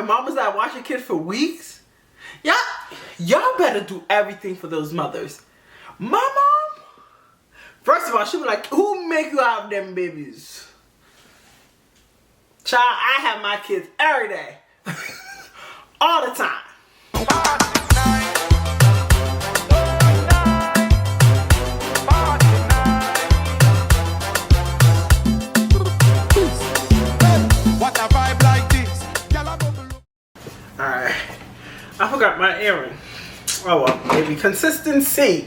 having mamas that watch your kids for weeks? Y'all better do everything for those mothers. My mom, first of all, she be like, who make you have them babies? Child, I have my kids every day. All the time. Alright, I forgot my earring. Oh well, maybe consistency.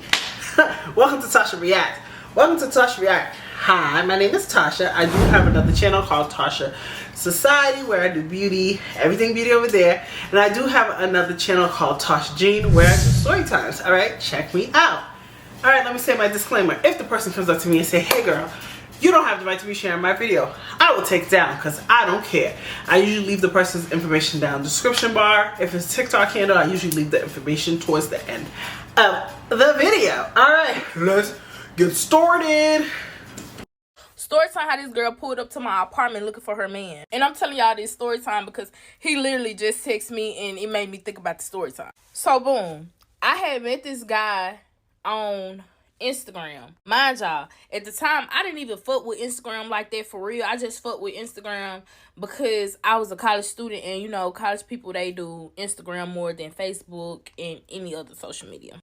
Welcome to Tasha React. Welcome to Tasha React. Hi, my name is Tasha. I do have another channel called Tasha Society where I do beauty, everything beauty over there. And I do have another channel called Tasha Jean where I do story times. Alright, check me out. Alright, let me say my disclaimer. If the person comes up to me and say, hey girl, you don't have the right to be sharing my video, I will take it down because I don't care. I usually leave the person's information down in the description bar. If it's TikTok handle, I usually leave the information towards the end of the video. Alright, let's get started. Story time how this girl pulled up to my apartment looking for her man. And I'm telling y'all this story time because he literally just texted me and it made me think about the story time. So boom, I had met this guy on Instagram. Mind y'all, at the time I didn't even fuck with Instagram like that for real. I just fuck with Instagram because I was a college student, and you know, college people, they do Instagram more than Facebook and any other social media.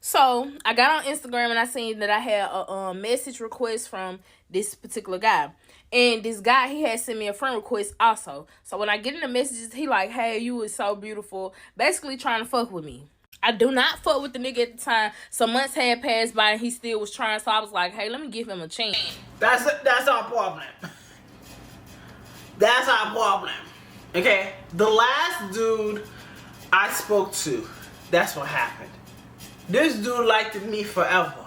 So I got on Instagram and I seen that I had a message request from this particular guy, and this guy, he had sent me a friend request also. So when I get in the messages, he like, hey, you was so beautiful, basically trying to fuck with me. I do not fuck with the nigga at the time. Some months had passed by and he still was trying. So I was like, hey, let me give him a chance. That's our problem. That's our problem. Okay? The last dude I spoke to, that's what happened. This dude liked me forever.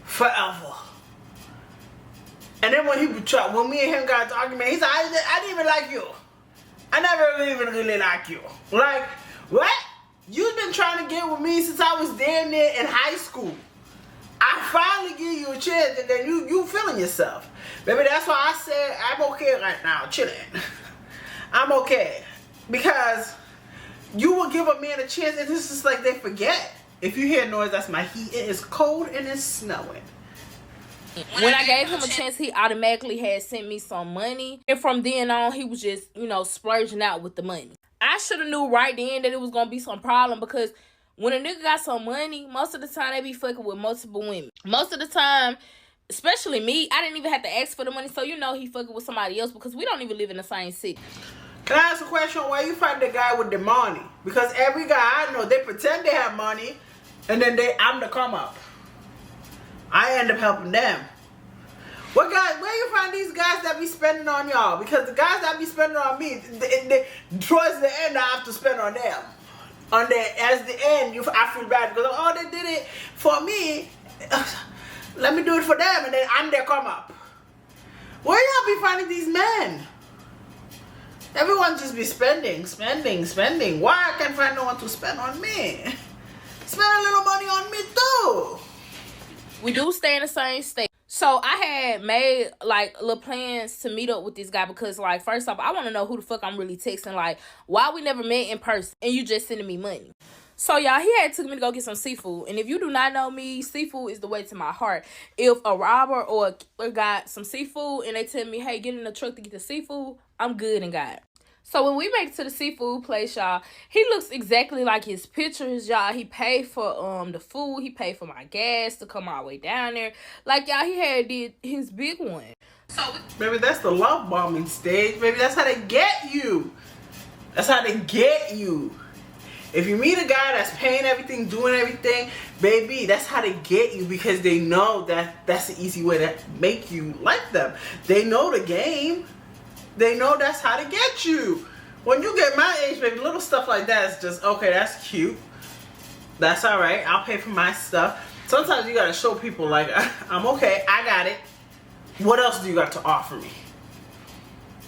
Forever. And then when me and him got into an argument, he said, I didn't even like you. I never even really liked you. Like, what? You've been trying to get with me since I was damn near in high school. I finally give you a chance, and then you feeling yourself. Baby, that's why I said I'm okay right now, chilling. I'm okay. Because you will give a man a chance, and it's just like they forget. If you hear noise, that's my heat. It is cold and it's snowing. When I gave him a chance, he automatically had sent me some money. And from then on, he was just, you know, splurging out with the money. I should have knew right then that it was going to be some problem, because when a nigga got some money, most of the time they be fucking with multiple women. Most of the time, especially me, I didn't even have to ask for the money. So, you know, he fucking with somebody else because we don't even live in the same city. Can I ask a question? Why you fight the guy with the money? Because every guy I know, they pretend they have money and then I'm the come up. I end up helping them. What guys? Where you find these guys that be spending on y'all? Because the guys that be spending on me, they, towards the end, I have to spend on them. At the end, I feel bad because oh, they did it for me. Let me do it for them, and then I'm their come up. Where y'all be finding these men? Everyone just be spending. Why I can't find no one to spend on me? Spend a little money on me too. We do stay in the same state. So I had made like little plans to meet up with this guy because, like, first off, I want to know who the fuck I'm really texting. Like, why we never met in person and you just sending me money? So y'all, he had took me to go get some seafood. And if you do not know me, seafood is the way to my heart. If a robber or a killer got some seafood and they tell me, hey, get in the truck to get the seafood, I'm good and got it. So when we make it to the seafood place, y'all, he looks exactly like his pictures, y'all. He paid for the food. He paid for my gas to come all the way down there. Like, y'all, he had did his big one. So baby, that's the love bombing stage. Baby, that's how they get you. That's how they get you. If you meet a guy that's paying everything, doing everything, baby, that's how they get you, because they know that that's the easy way to make you like them. They know the game. They know that's how to get you. When you get my age, baby, little stuff like that is just, okay, that's cute. That's all right. I'll pay for my stuff. Sometimes you got to show people, like, I'm okay. I got it. What else do you got to offer me?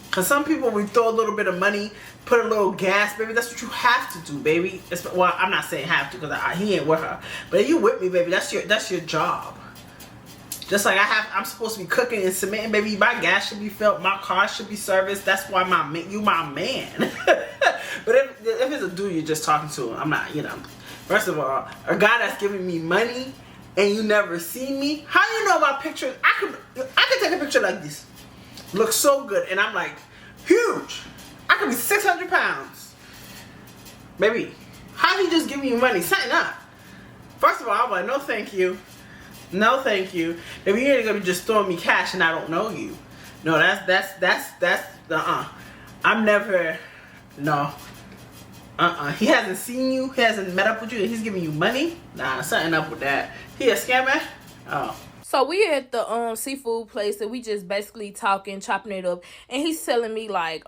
Because some people, we throw a little bit of money, put a little gas, baby. That's what you have to do, baby. Well, I'm not saying have to, because he ain't with her. But if you with me, baby, that's your job. Just like I'm supposed to be cooking and submitting, baby. My gas should be filled, my car should be serviced. That's why you my man. But if it's a dude you're just talking to, I'm not, First of all, a guy that's giving me money and you never see me, how you know my picture? I could take a picture like this. Looks so good, and I'm like huge. I could be 600 pounds. Baby, how he just give me money? Sign up. First of all, I'm like, no thank you. No thank you. If you ain't gonna be just throwing me cash and I don't know you. No, that's I'm never, no. He hasn't seen you, he hasn't met up with you, and he's giving you money? Nah, something up with that. He a scammer? Oh. So we at the seafood place and we just basically talking, chopping it up, and he's telling me like,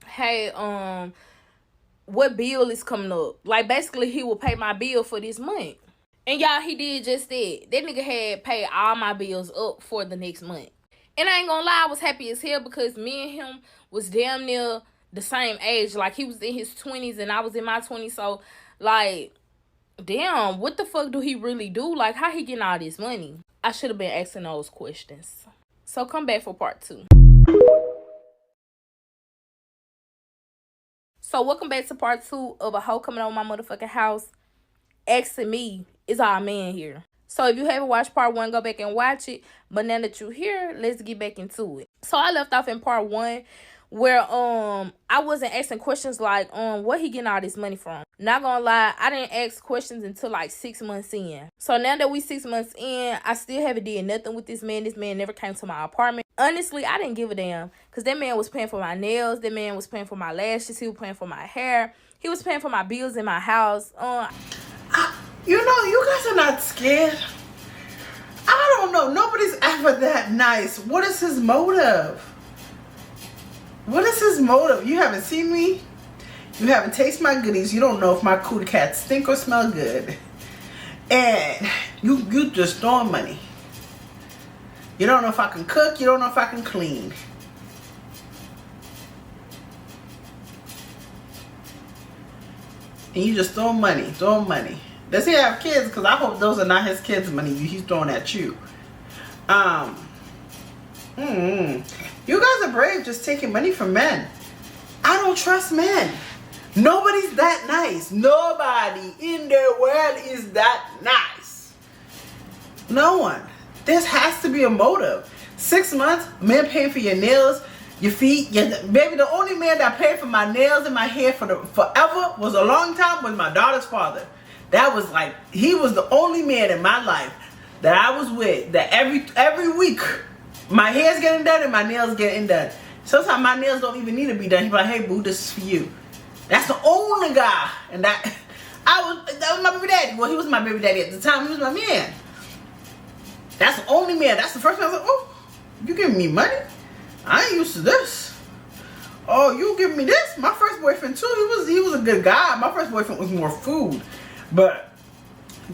hey, what bill is coming up? Like basically he will pay my bill for this month. And y'all, he did just that. That nigga had paid all my bills up for the next month. And I ain't gonna lie, I was happy as hell because me and him was damn near the same age. Like, he was in his 20s and I was in my 20s. So, like, damn, what the fuck do he really do? Like, how he getting all this money? I should have been asking those questions. So, come back for part 2. So, welcome back to part 2 of a hoe coming over my motherfucking house asking me, is our man here? So if you haven't watched part 1, go back and watch it. But now that you're here, let's get back into it. So I left off in part 1 where I wasn't asking questions like where he getting all this money from. Not gonna lie, I didn't ask questions until like 6 months in. So now that we 6 months in, I still haven't did nothing with this man. This man never came to my apartment. Honestly, I didn't give a damn because that man was paying for my nails. That man was paying for my lashes. He was paying for my hair. He was paying for my bills in my house. You guys are not scared. I don't know. Nobody's ever that nice. What is his motive? What is his motive? You haven't seen me. You haven't tasted my goodies. You don't know if my cootie cats stink or smell good. And you just throwing money. You don't know if I can cook. You don't know if I can clean. And you just throwing money. Does he have kids? Because I hope those are not his kids' money he's throwing at you. You guys are brave just taking money from men. I don't trust men. Nobody's that nice. Nobody in the world is that nice. No one. There has to be a motive. 6 months, men paying for your nails, your feet. Baby, the only man that paid for my nails and my hair forever was a long time was my daughter's father. That was like, he was the only man in my life that I was with that every week my hair's getting done and my nails getting done. Sometimes my nails don't even need to be done. He's like, hey boo, this is for you. That's the only guy. And that was my baby daddy. Well, he was my baby daddy at the time. He was my man. That's the only man. That's the first time I was like, oh, you giving me money? I ain't used to this. Oh, you giving me this? My first boyfriend too, he was a good guy. My first boyfriend was more food. But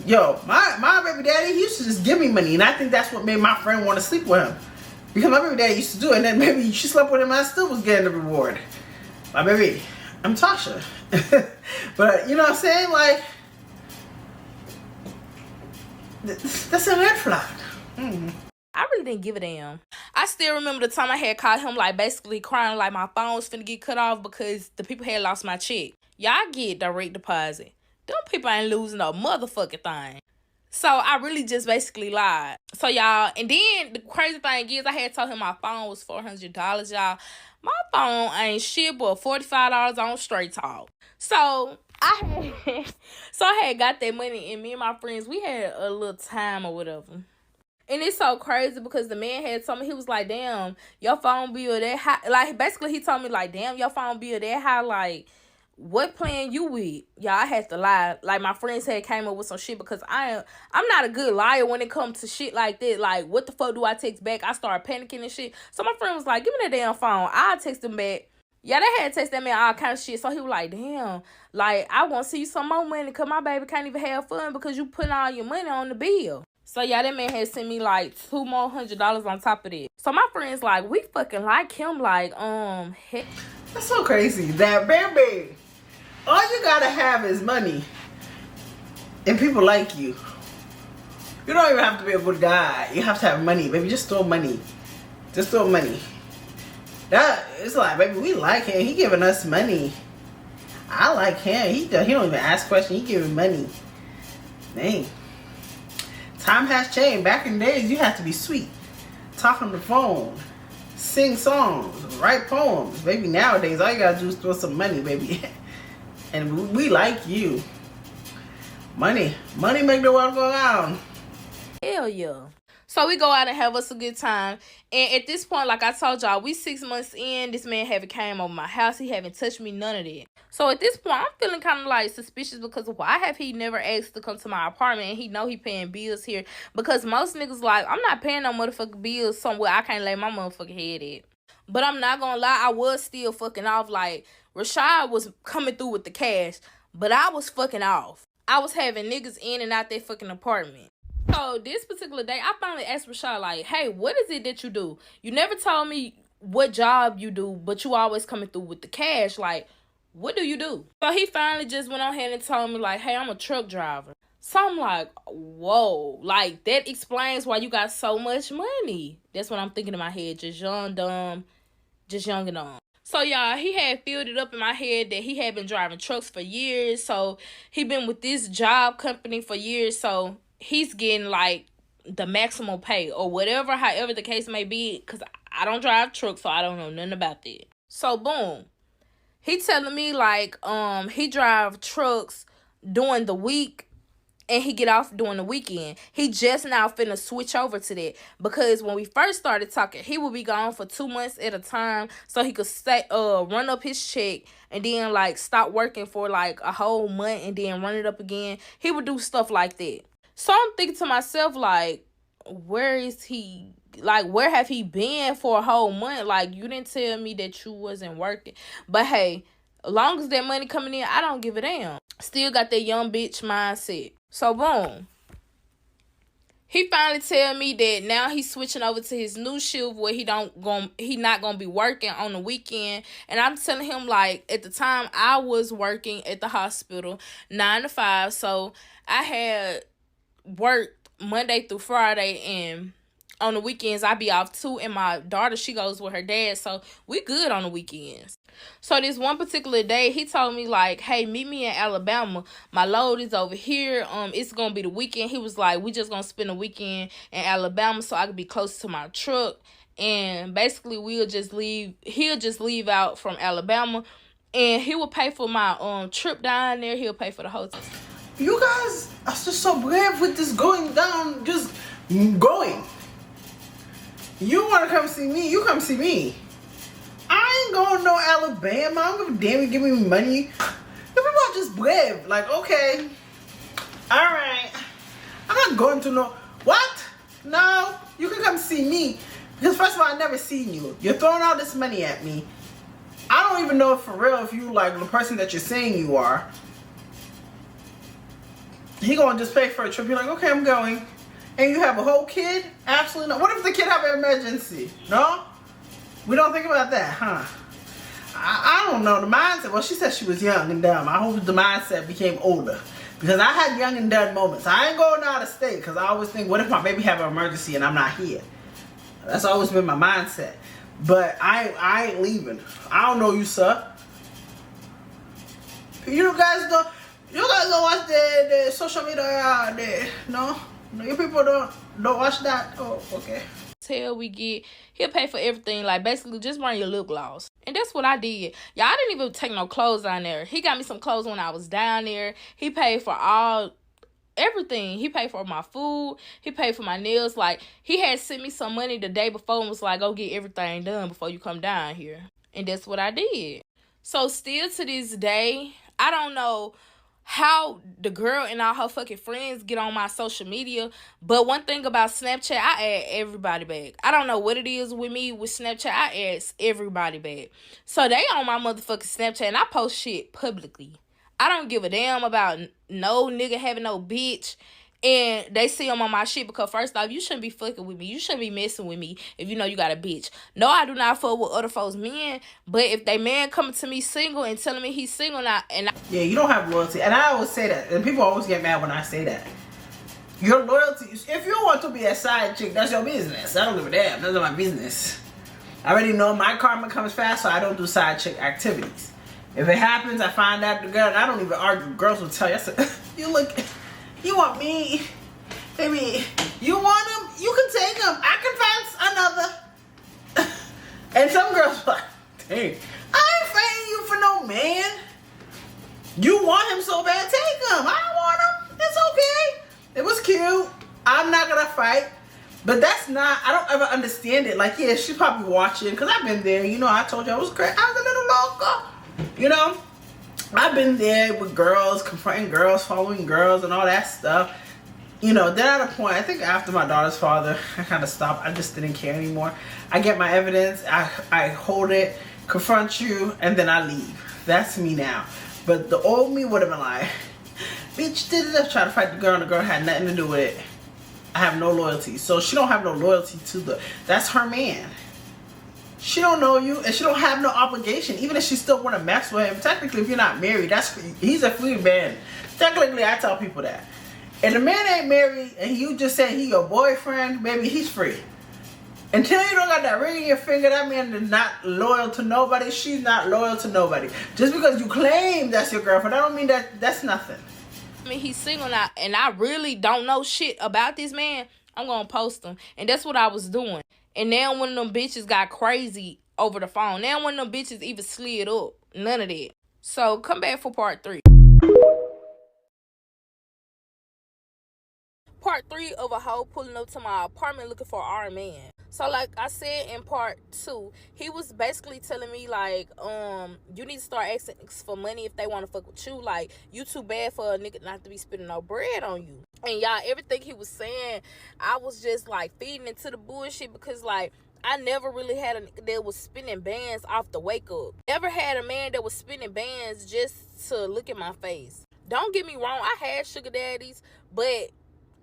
yo, my baby daddy, he used to just give me money, and I think that's what made my friend want to sleep with him. Because my baby daddy used to do it, and then maybe she slept with him and I still was getting the reward. My baby, I'm Tasha. But you know what I'm saying? Like, that's a red flag. I really didn't give a damn. I still remember the time I had called him, like, basically crying like my phone was finna get cut off because the people had lost my check. Y'all get direct deposit. Them people ain't losing no motherfucking thing. So I really just basically lied. So y'all, and then the crazy thing is I had told him my phone was $400, y'all. My phone ain't shit but $45 on Straight Talk. So I had got that money, and me and my friends, we had a little time or whatever. And it's so crazy because the man had told me, he was like, damn, your phone bill that high. Like, basically he told me, like, damn, your phone bill that high. Like, what plan you with? Y'all, I had to lie. Like, my friends had came up with some shit because I'm not a good liar when it comes to shit like that. Like, what the fuck do I text back? I started panicking and shit. So my friend was like, give me that damn phone. I'll text him back. Yeah, they had to text that man all kind of shit. So he was like, damn, like, I want to see you some more money because my baby can't even have fun because you putting all your money on the bill. So, yeah, that man had sent me, like, $2 more $100 on top of that. So, my friend's like, we fucking like him, like, heck. That's so crazy. That, baby, all you gotta have is money. And people like you. You don't even have to be a good guy. You have to have money, baby. Just throw money. Just throw money. That it's like, baby, we like him. He giving us money. I like him. He don't even ask questions. He giving money. Dang. Time has changed. Back in the days, you had to be sweet. Talk on the phone. Sing songs. Write poems. Baby, nowadays, all you gotta do is throw some money, baby. And we like you. Money. Money make the world go round. Hell yeah. So we go out and have us a good time. And at this point, like I told y'all, we 6 months in. This man haven't came over my house. He haven't touched me, none of that. So at this point, I'm feeling kind of like suspicious because why have he never asked to come to my apartment? And he know he paying bills here. Because most niggas like, I'm not paying no motherfucking bills somewhere I can't lay my motherfucking head at. But I'm not gonna lie, I was still fucking off. Like, Rashad was coming through with the cash, but I was fucking off. I was having niggas in and out their fucking apartment. So this particular day, I finally asked Rashad, like, hey, what is it that you do? You never told me what job you do, but you always coming through with the cash. Like, what do you do? So he finally just went on ahead and told me, like, hey, I'm a truck driver. So I'm like, whoa. Like, that explains why you got so much money. That's what I'm thinking in my head. Just young, dumb, just young and dumb. So, y'all, he had filled it up in my head that he had been driving trucks for years. So, he been with this job company for years. So, he's getting, like, the maximum pay or whatever, however the case may be. Because I don't drive trucks, so I don't know nothing about that. So, boom. He telling me, like, he drive trucks during the week. And he get off during the weekend. He just now finna switch over to that. Because when we first started talking, he would be gone for 2 months at a time. So he could stay, run up his check. And then, like, stop working for, like, a whole month. And then run it up again. He would do stuff like that. So I'm thinking to myself, like, where is he? Like, where have he been for a whole month? Like, you didn't tell me that you wasn't working. But, hey, as long as that money coming in, I don't give a damn. Still got that young bitch mindset. So, boom. He finally tell me that now he's switching over to his new shift where he not gonna be working on the weekend. And I'm telling him, like, at the time I was working at the hospital 9 to 5. So I had worked Monday through Friday, and on the weekends I be off too. And my daughter, she goes with her dad, so we good on the weekends. So this one particular day, he told me, like, hey, meet me in Alabama. My load is over here. It's gonna be the weekend. He was like, we just gonna spend the weekend in Alabama so I could be close to my truck. And basically he'll just leave out from Alabama, and he will pay for my trip down there. He'll pay for the hotel. You guys are just so brave with this going down, just going. You want to come see me, you come see me. I ain't going to no Alabama. I don't give a damn you give me money. You people are just brave. Like, okay. Alright. I'm not going to no... What? No. You can come see me. Because first of all, I never seen you. You're throwing all this money at me. I don't even know if for real if you like the person that you're saying you are. He gonna just pay for a trip. You're like, okay, I'm going. And you have a whole kid? Absolutely not. What if the kid have an emergency? No? We don't think about that, huh? I don't know. The mindset, well, she said she was young and dumb. I hope the mindset became older. Because I had young and dumb moments. I ain't going out of state because I always think, what if my baby have an emergency and I'm not here? That's always been my mindset. But I ain't leaving. I don't know you, sir. You guys don't watch the social media there, no? No, you people don't watch that? Oh, okay. Till we get, he'll pay for everything. Like, basically, just run your lip gloss. And that's what I did. Y'all, I didn't even take no clothes down there. He got me some clothes when I was down there. He paid for everything. He paid for my food. He paid for my nails. Like, he had sent me some money the day before and was like, go get everything done before you come down here. And that's what I did. So, still to this day, I don't know how the girl and all her fucking friends get on my social media. But one thing about Snapchat, I add everybody back. I don't know what it is with me with Snapchat. I add everybody back. So they on my motherfucking Snapchat and I post shit publicly. I don't give a damn about no nigga having no bitch. And they see them on my shit because first off, you shouldn't be fucking with me. You shouldn't be messing with me if you know you got a bitch. No, I do not fuck with other folks' men. But if they man coming to me single and telling me he's single now, yeah, you don't have loyalty. And I always say that. And people always get mad when I say that. Your loyalty, if you want to be a side chick, that's your business. I don't give a damn. That's not my business. I already know my karma comes fast, so I don't do side chick activities. If it happens, I find out the girl, I don't even argue. Girls will tell you, I said, you want me? Baby, you want him? You can take him. I can find another. And some girls are like, dang, I ain't fighting you for no man. You want him so bad, take him. I want him. It's okay. It was cute. I'm not gonna fight. But that's not, I don't ever understand it. Like, yeah, she's probably watching, because I've been there. You know, I told you I was crazy. I was a little loco. You know? I've been there with girls, confronting girls, following girls, and all that stuff. You know, then at a point, I think after my daughter's father, I kind of stopped. I just didn't care anymore. I get my evidence, I hold it, confront you, and then I leave. That's me now. But the old me would have been like, bitch, try to fight the girl, and the girl had nothing to do with it. I have no loyalty. So she don't have no loyalty to that's her man. She don't know you, and she don't have no obligation. Even if she still want to mess with him, technically, if you're not married, he's a free man. Technically, I tell people that. And the man ain't married, and you just say he your boyfriend, baby, he's free. Until you don't got that ring in your finger, that man is not loyal to nobody. She's not loyal to nobody. Just because you claim that's your girlfriend, that don't mean that's nothing. I mean, he's single now, and I really don't know shit about this man. I'm gonna post him, and that's what I was doing. And now one of them bitches got crazy over the phone. Now one of them bitches even slid up. None of that. So come back for part 3. Part 3 of a hoe pulling up to my apartment looking for our man. So like I said in part 2, he was basically telling me like, you need to start asking for money if they want to fuck with you. Like, you too bad for a nigga not to be spending no bread on you. And y'all, everything he was saying, I was just like feeding into the bullshit, because like, I never really had a nigga that was spinning bands off the wake up. Never had a man that was spinning bands just to look at my face. Don't get me wrong, I had sugar daddies, but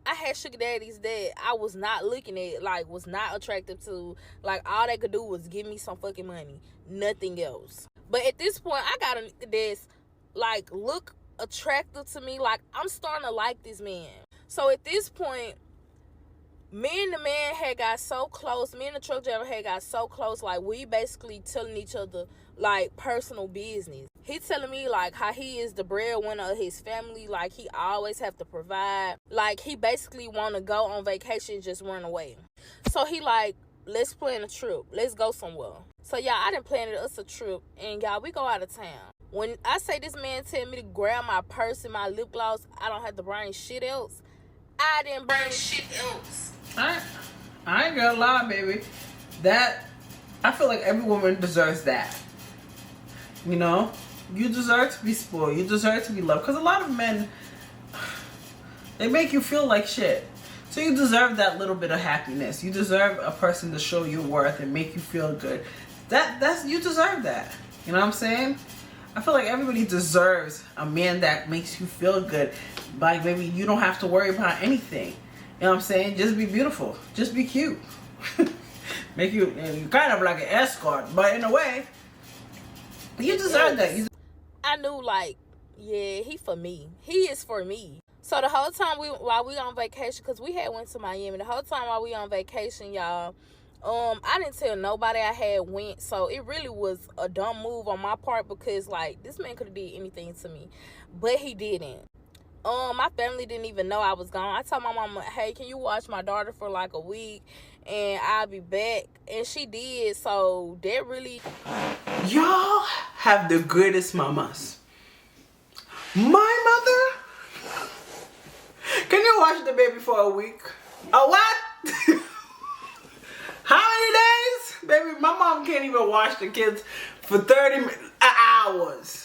I had sugar daddies that I was not looking at, like, was not attractive to. Like, all they could do was give me some fucking money. Nothing else. But at this point, I got a nigga that's, like, look attractive to me. Like, I'm starting to like this man. So at this point, me and the man had got so close. Me and the truck driver had got so close. Like, we basically telling each other, like, personal business. He telling me, like, how he is the breadwinner of his family. Like, he always have to provide. Like, he basically want to go on vacation, just run away. So he like, let's plan a trip. Let's go somewhere. So, y'all, I done planned us a trip. And, y'all, we go out of town. When I say this man tell me to grab my purse and my lip gloss, I don't have to bring shit else. I didn't bring shit else. I ain't gonna lie, baby. I feel like every woman deserves that. You know? You deserve to be spoiled. You deserve to be loved. Because a lot of men, they make you feel like shit. So you deserve that little bit of happiness. You deserve a person to show your worth and make you feel good. You deserve that. You know what I'm saying? I feel like everybody deserves a man that makes you feel good. Like, maybe you don't have to worry about anything. You know what I'm saying? Just be beautiful. Just be cute. Make you kind of like an escort, but in a way, you deserve that. I knew, like, yeah, he for me. He is for me. So the whole time while we on vacation, because we had went to Miami, the whole time while we on vacation, y'all, I didn't tell nobody I had went. So it really was a dumb move on my part, because like, this man could have did anything to me, but he didn't. My family didn't even know I was gone. I told my mama, hey, can you watch my daughter for like a week and I'll be back? And she did. So that really... Y'all have the greatest mamas. My mother? Can you watch the baby for a week? A what? How many days? Baby, my mom can't even watch the kids for 30 hours.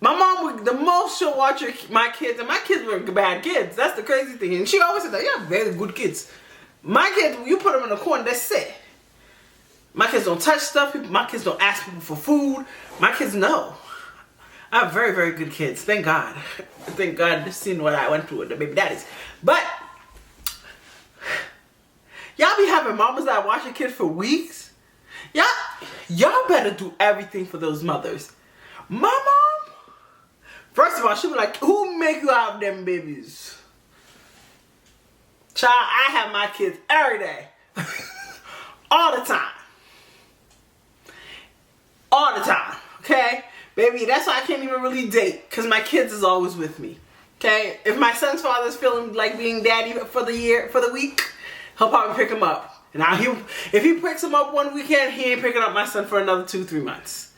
My mom would, the most she'll watch my kids, and my kids were bad kids. That's the crazy thing. And she always says that, you have very good kids. My kids, you put them in the corner, they sit. My kids don't touch stuff. My kids don't ask people for food. My kids know. I have very, very good kids. Thank God. Thank God they've seen what I went through with the baby daddies. But, y'all be having mamas that watch your kids for weeks. Y'all better do everything for those mothers. My mom, first of all, she be like, who make you have them babies? Child, I have my kids every day. All the time. All the time. Okay? Baby, that's why I can't even really date. Because my kids is always with me. Okay? If my son's father's feeling like being daddy for the week, he'll probably pick him up. Now, if he picks him up one weekend, he ain't picking up my son for another 2-3 months.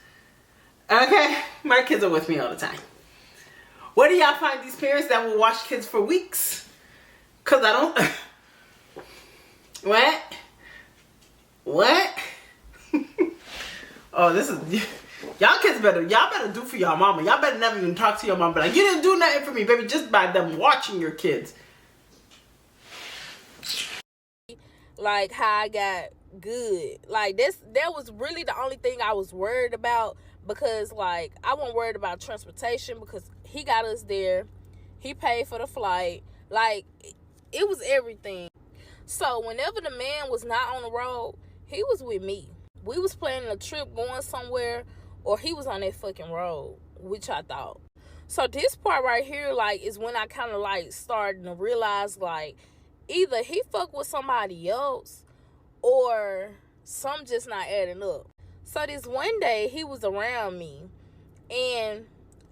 Okay? My kids are with me all the time. Where do y'all find these parents that will watch kids for weeks? Because I don't... What? Oh, this is... Y'all kids better do for y'all mama. Y'all better never even talk to your mama. Like, you didn't do nothing for me, baby, just by them watching your kids. Like, how I got good. Like, that was really the only thing I was worried about, because, like, I wasn't worried about transportation because he got us there. He paid for the flight. Like, it was everything. So, whenever the man was not on the road, he was with me. We was planning a trip going somewhere, or he was on that fucking road, which I thought. So, this part right here, like, is when I kind of, like, started to realize, like, either he fuck with somebody else or some just not adding up. So this one day he was around me, and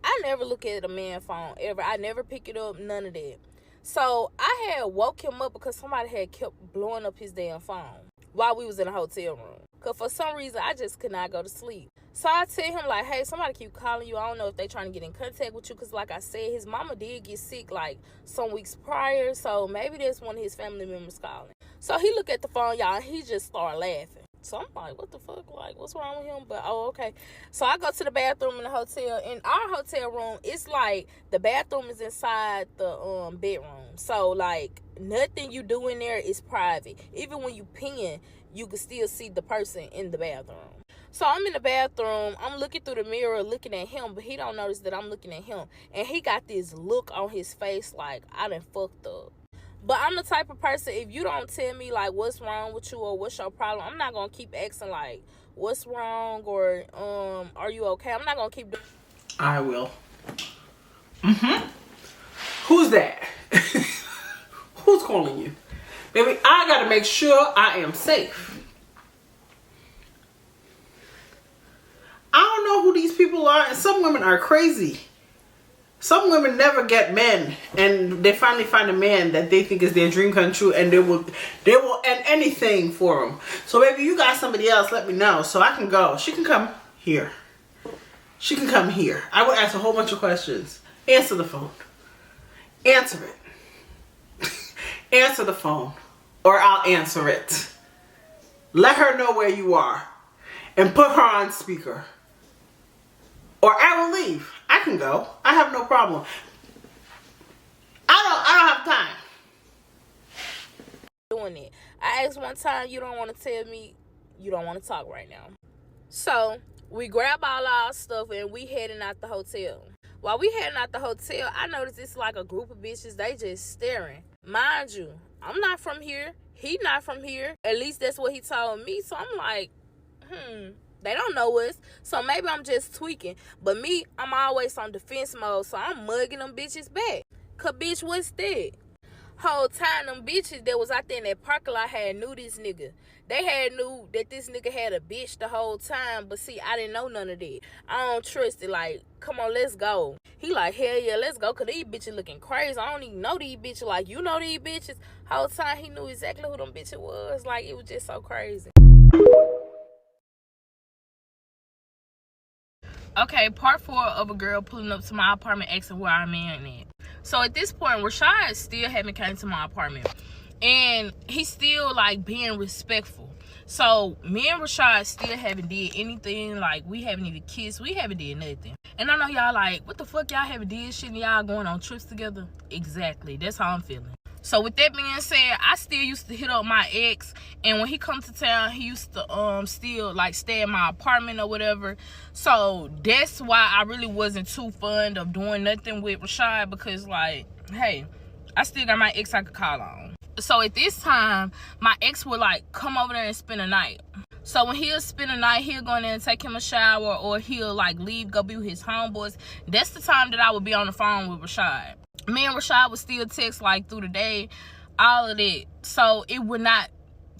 I never look at a man's phone ever. I never pick it up, none of that. So I had woke him up because somebody had kept blowing up his damn phone while we was in a hotel room. Because for some reason I just could not go to sleep. So I tell him, like, hey, somebody keep calling you. I don't know if they trying to get in contact with you. Because, like I said, his mama did get sick, like, some weeks prior. So maybe there's one of his family members calling. So he looked at the phone, y'all, and he just started laughing. So I'm like, what the fuck? Like, what's wrong with him? But, oh, okay. So I go to the bathroom in the hotel. In our hotel room, it's like the bathroom is inside the bedroom. So, like, nothing you do in there is private. Even when you pee, you can still see the person in the bathroom. So I'm in the bathroom. I'm looking through the mirror, looking at him, but he don't notice that I'm looking at him. And he got this look on his face like, I done fucked up. But I'm the type of person, if you don't tell me, like, what's wrong with you or what's your problem, I'm not going to keep asking, like, what's wrong or are you okay? I'm not going to keep doing. I will. Who's that? Who's calling you? Baby, I got to make sure I am safe. I don't know who these people are, and some women are crazy. Some women never get men, and they finally find a man that they think is their dream come true, and they will end anything for them. So, baby, you got somebody else, let me know so I can go. She can come here. She can come here. I will ask a whole bunch of questions. Answer the phone. Answer it. Answer the phone, or I'll answer it. Let her know where you are, and put her on speaker. Or I will leave. I can go. I have no problem. I don't have time. Doing it. I asked one time, you don't want to tell me you don't want to talk right now. So we grab all our stuff and we heading out the hotel. While we heading out the hotel, I noticed it's like a group of bitches. They just staring. Mind you, I'm not from here. He not from here. At least that's what he told me. So I'm like, they don't know us, so maybe I'm just tweaking. But me, I'm always on defense mode, so I'm mugging them bitches back. Cause bitch, what's that? Whole time them bitches that was out there in that parking lot had knew this nigga. They had knew that this nigga had a bitch the whole time, but see, I didn't know none of that. I don't trust it. Like, come on, let's go. He like, hell yeah, let's go, cause these bitches looking crazy. I don't even know these bitches. Like, you know these bitches. Whole time he knew exactly who them bitches was. Like, it was just so crazy. Okay, part 4 of a girl pulling up to my apartment asking where our man at. So at this point, Rashad still haven't came to my apartment. And he's still, like, being respectful. So me and Rashad still haven't did anything. Like, we haven't even kissed. We haven't did nothing. And I know y'all like, what the fuck y'all haven't did shit and y'all going on trips together? Exactly. That's how I'm feeling. So with that being said, I still used to hit up my ex, and when he come to town, he used to still like stay in my apartment or whatever. So that's why I really wasn't too fond of doing nothing with Rashad, because like, hey, I still got my ex I could call on. So at this time, my ex would like come over there and spend a night. So when he'll spend a night, he'll go in there and take him a shower, or he'll like leave, go be with his homeboys. That's the time that I would be on the phone with Rashad. Me and Rashad would still text like through the day all of that. So it would not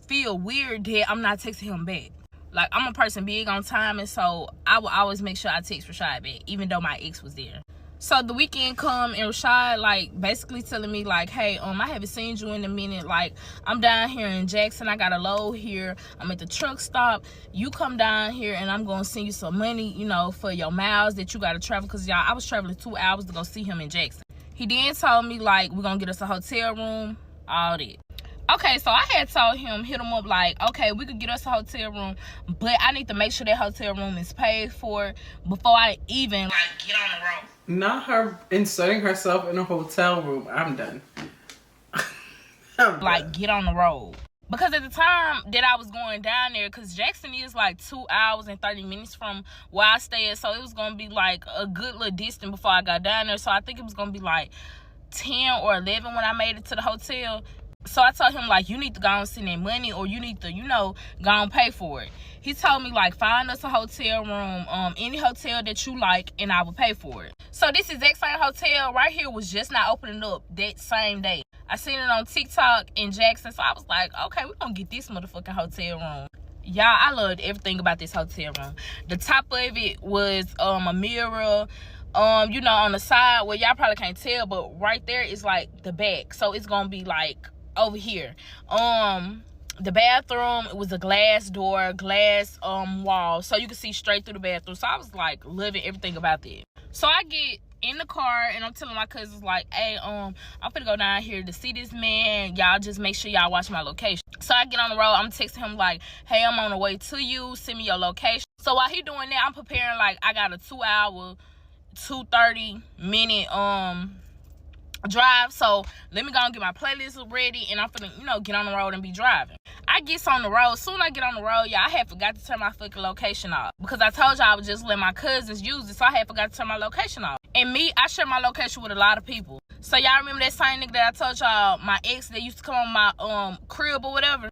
feel weird that I'm not texting him back. Like, I'm a person big on time, and so I will always make sure I text Rashad back, even though my ex was there. So the weekend come, and Rashad, like, basically telling me, like, hey, I haven't seen you in a minute. Like, I'm down here in Jackson. I got a load here. I'm at the truck stop. You come down here, and I'm going to send you some money, you know, for your miles that you got to travel. Because, y'all, I was traveling 2 hours to go see him in Jackson. He then told me, like, we're going to get us a hotel room, all that. Okay, so I had told him, hit him up, like, okay, we could get us a hotel room, but I need to make sure that hotel room is paid for before I even, like, get on the road. Not her inserting herself in a hotel room. I'm done. Like, get on the road. Because at the time that I was going down there, because Jackson is like 2 hours and 30 minutes from where I stay at, so it was going to be like a good little distance before I got down there. So I think it was going to be like 10 or 11 when I made it to the hotel. So I told him, like, you need to go and send that money, or you need to, you know, go and pay for it. He told me, like, find us a hotel room, any hotel that you like, and I will pay for it. So this exact same hotel right here was just not opening up that same day. I seen it on TikTok in Jackson, so I was like, okay, we're going to get this motherfucking hotel room. Y'all, I loved everything about this hotel room. The top of it was a mirror. You know, on the side, well, y'all probably can't tell, but right there is, like, the back. So it's going to be, like, over here. The bathroom, it was a glass door, glass wall, so you can see straight through the bathroom. So I was like loving everything about that. So I get in the car and I'm telling my cousins, like, hey, I'm gonna go down here to see this man. Y'all just make sure y'all watch my location. So I get on the road, I'm texting him like, hey, I'm on the way to you, send me your location. So while he doing that, I'm preparing, like, I got a 2 hour, 2:30-minute drive. So let me go and get my playlist ready, and I'm finna, you know, get on the road and be driving. I get on the road. Soon I get on the road, y'all, I had forgot to turn my fucking location off, because I told y'all I would just let my cousins use it, so I had forgot to turn my location off. And me, I share my location with a lot of people. So y'all remember that same nigga that I told y'all, my ex that used to come on my crib or whatever?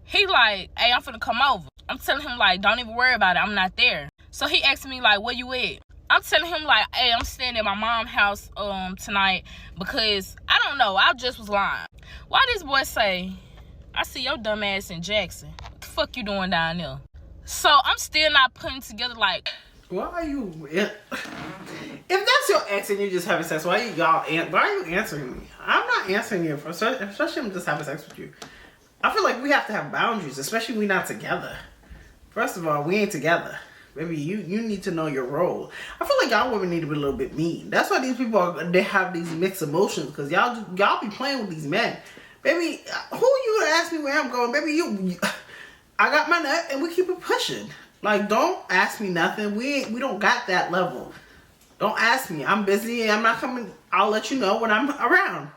He like, hey, I'm finna come over. I'm telling him, like, don't even worry about it, I'm not there. So he asked me, like, where you at? I'm telling him, like, hey, I'm staying at my mom's house tonight, because I don't know, I just was lying. Why this boy say, I see your dumb ass in Jackson. What the fuck you doing down there? So I'm still not putting together, like, why are you, if that's your ex and you just having sex, why are you answering me? I'm not answering you, especially if I'm just having sex with you. I feel like we have to have boundaries, especially when we're not together. First of all, we ain't together. Maybe you need to know your role. I feel like y'all women need to be a little bit mean. That's why these people they have these mixed emotions, because y'all be playing with these men. Baby, who you gonna ask me where I'm going? Baby, you I got my nut and we keep it pushing. Like, don't ask me nothing. We don't got that level. Don't ask me. I'm busy and I'm not coming. I'll let you know when I'm around.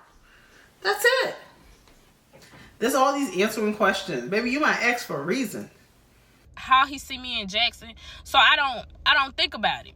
That's it. There's all these answering questions. Baby, you my ex for a reason. How he see me in Jackson, so I don't think about it.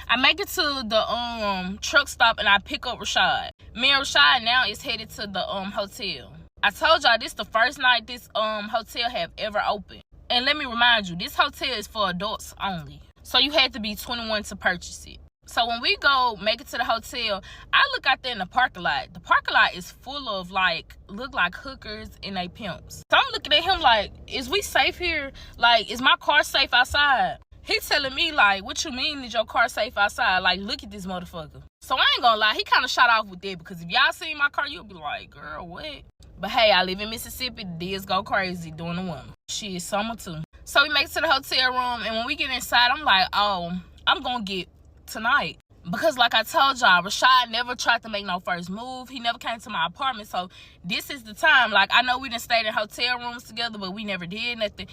I make it to the truck stop and I pick up Rashad. Me and Rashad now is headed to the hotel. I told y'all this the first night this hotel have ever opened. And let me remind you, this hotel is for adults only, so you had to be 21 to purchase it. So when we go make it to the hotel, I look out there in the parking lot. The parking lot is full of, like, look like hookers and they pimps. So I'm looking at him like, is we safe here? Like, is my car safe outside? He telling me, like, what you mean is your car safe outside? Like, look at this motherfucker. So I ain't gonna lie, he kind of shot off with that, because if y'all seen my car, you'll be like, girl, what? But hey, I live in Mississippi. The deals go crazy during the winter. Shit, summer too. So we make it to the hotel room, and when we get inside, I'm like, oh, I'm gonna get tonight, because like I told y'all, Rashad never tried to make no first move. He never came to my apartment, so this is the time. Like, I know we done stayed in hotel rooms together, but we never did nothing.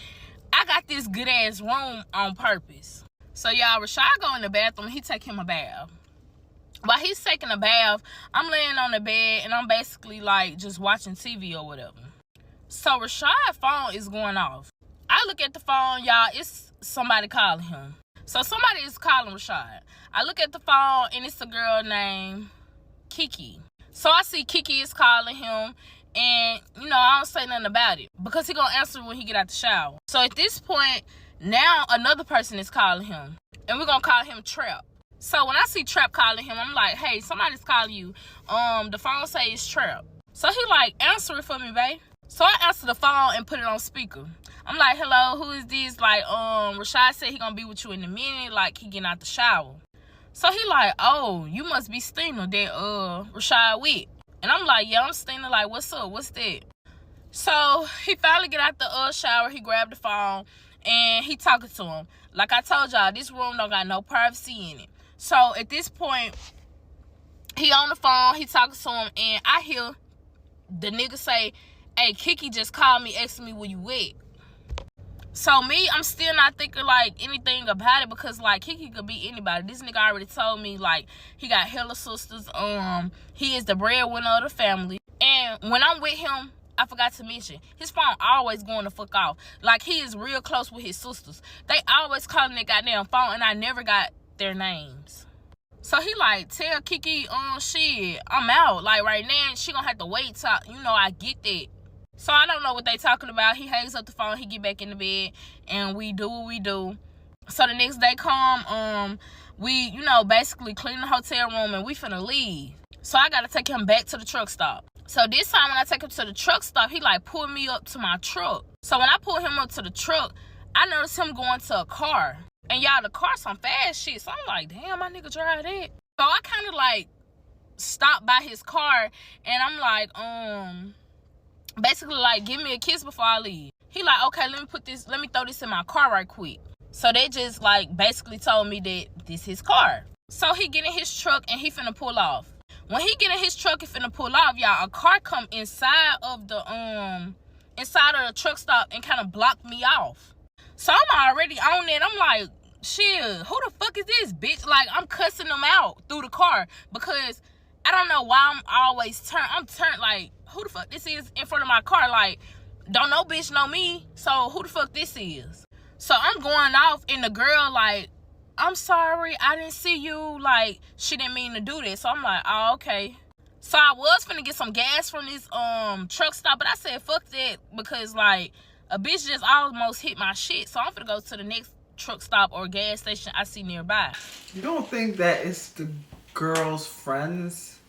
I got this good ass room on purpose. So y'all, Rashad go in the bathroom, he take him a bath. While he's taking a bath, I'm laying on the bed and I'm basically like just watching TV or whatever. So Rashad's phone is going off. I look at the phone, y'all, it's somebody calling him. So somebody is calling Rashad. I look at the phone and it's a girl named Kiki. So I see Kiki is calling him, and you know, I don't say nothing about it, because he gonna answer when he get out the shower. So at this point, now another person is calling him, and we're gonna call him Trap. So when I see Trap calling him, I'm like, hey, somebody's calling you. The phone say it's Trap. So he like, answer it for me, babe. So I answered the phone and put it on speaker. I'm like, hello, who is this? Like, Rashad said he gonna be with you in a minute, like he getting out the shower. So he like, oh, you must be Stina that Rashad with. And I'm like, yeah, I'm Stina, like, what's up? What's that? So he finally get out the shower, he grabbed the phone, and he talking to him. Like I told y'all, this room don't got no privacy in it. So at this point, he on the phone, he talking to him, and I hear the nigga say, hey, Kiki just called me asking me where you at. So me, I'm still not thinking like anything about it, because like Kiki could be anybody. This nigga already told me like he got hella sisters. He is the breadwinner of the family. And when I'm with him, I forgot to mention, his phone always going the fuck off. Like he is real close with his sisters. They always calling that goddamn phone, and I never got their names. So he like, tell Kiki, shit, I'm out. Like right now, she gonna have to wait till, I get that. So I don't know what they talking about. He hangs up the phone, he get back in the bed, and we do what we do. So the next day come, we, basically clean the hotel room, and we finna leave. So I gotta take him back to the truck stop. So this time when I take him to the truck stop, he like pulled me up to my truck. So when I pull him up to the truck, I noticed him going to a car. And y'all, the car some fast shit. So I'm like, damn, my nigga drive that. So I kind of like stopped by his car, and I'm like, basically like, give me a kiss before I leave. He like, okay, let me throw this in my car right quick. So they just like basically told me that this his car. So he get in his truck and he finna pull off. When he get in his truck and finna pull off, y'all, a car come inside of the truck stop and kind of block me off. So I'm already on it. I'm like, shit, who the fuck is this bitch? Like, I'm cussing them out through the car, because I don't know why I'm turned like, who the fuck this is in front of my car? Like, don't no bitch know me, so who the fuck this is? So I'm going off, and the girl like, I'm sorry, I didn't see you. Like, she didn't mean to do this. So I'm like, oh, okay. So I was finna get some gas from this truck stop, but I said, fuck that, because like, a bitch just almost hit my shit. So I'm finna go to the next truck stop or gas station I see nearby. You don't think that it's the girl's friends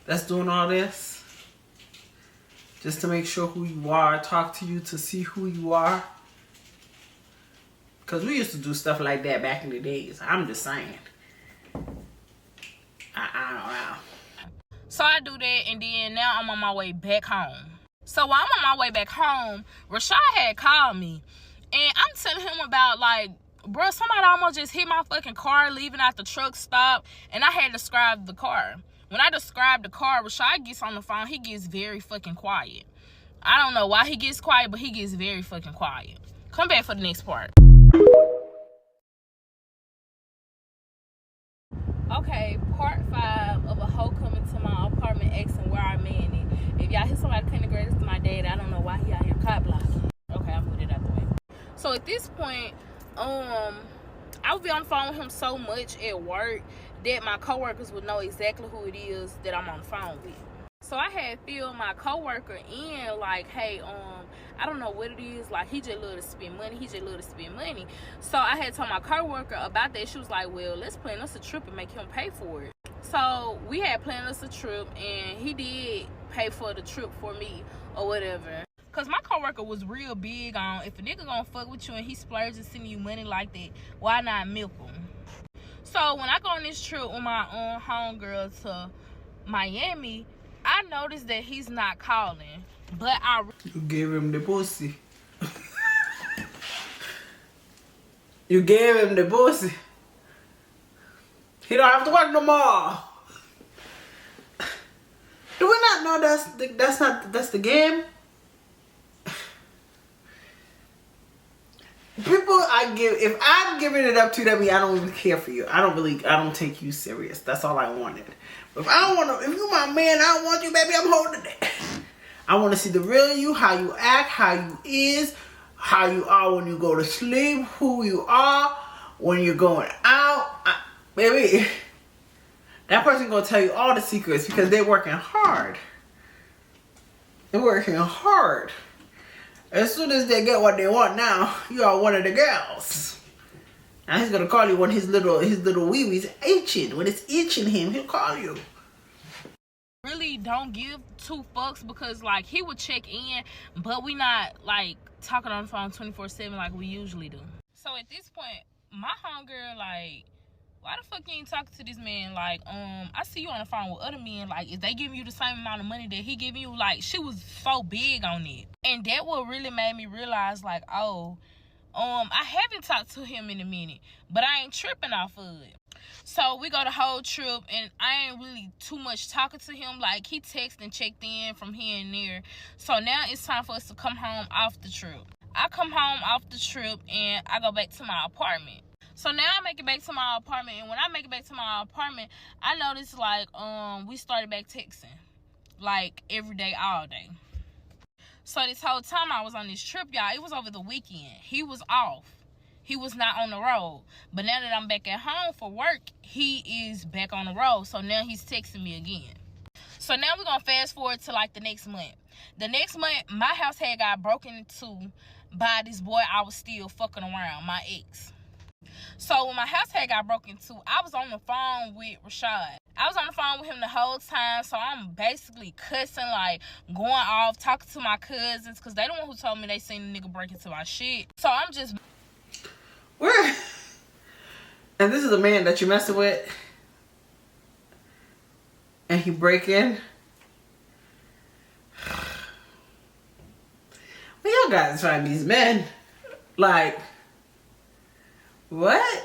that's doing all this? Just to make sure who you are, talk to you to see who you are? Because we used to do stuff like that back in the days. I'm just saying. So I do that, and then now I'm on my way back home. So while I'm on my way back home, Rashad had called me, and I'm telling him about, like, bro, somebody almost just hit my fucking car leaving out the truck stop, and I had described the car. When I described the car, Rashad gets on the phone, he gets very fucking quiet. I don't know why he gets quiet, but he gets very fucking quiet. Come back for the next part. Okay, part 5 of a hoe coming to my apartment asking where I'm at. If y'all hear somebody cutting the grass to my dad, I don't know why he out here cop blocking. Okay, I moved it out the way. So at this point, I would be on the phone with him so much at work that my coworkers would know exactly who it is that I'm on the phone with. So I had filled my coworker in like, hey, I don't know what it is. Like, he just love to spend money. So I had told my coworker about that. She was like, well, let's plan us a trip and make him pay for it. So we had planned us a trip, and he did pay for the trip for me or whatever. Because my coworker was real big on, if a nigga gonna fuck with you and he splurges sending you money like that, why not milk him? So when I go on this trip with my own homegirl to Miami, I noticed that he's not calling, but You gave him the pussy. You gave him the pussy. He don't have to work no more. Do we not know that's the game? People, if I'm giving it up to you, that means I don't even care for you. I don't take you serious. That's all I wanted. But if you my man, I don't want you, baby, I'm holding it. I want to see the real you, how you act, how you is, how you are when you go to sleep, who you are when you're going out. Baby, that person gonna tell you all the secrets because they're working hard. They're working hard. As soon as they get what they want now, you are one of the girls. Now he's gonna call you when his little wee wee's itching. When it's itching him, he'll call you. really don't give two fucks because, like, he would check in, but we not, like, talking on the phone 24/7 like we usually do. So at this point, my homegirl, like, why the fuck you ain't talking to this man? Like, I see you on the phone with other men. Like, if they giving you the same amount of money that he giving you, like, she was so big on it. And that what really made me realize, like, oh, I haven't talked to him in a minute, but I ain't tripping off of it. So we go the whole trip, and I ain't really too much talking to him. Like, he texted and checked in from here and there. So now it's time for us to come home off the trip. I come home off the trip, and I go back to my apartment. So now I make it back to my apartment, and when I make it back to my apartment, I noticed, like, we started back texting, like, every day, all day. So this whole time I was on this trip, y'all, it was over the weekend. He was off. He was not on the road. But now that I'm back at home for work, he is back on the road. So now he's texting me again. So now we're going to fast forward to, like, the next month. The next month, my house had got broken into by this boy I was still fucking around, my ex. So when my house had got broken into, I was on the phone with Rashad. I was on the phone with him the whole time, so I'm basically cussing, like, going off, talking to my cousins, because they the one who told me they seen the nigga break into my shit. So I'm just... Where? And this is a man that you messing with? And he break in? Well, y'all guys find these men. Like... What?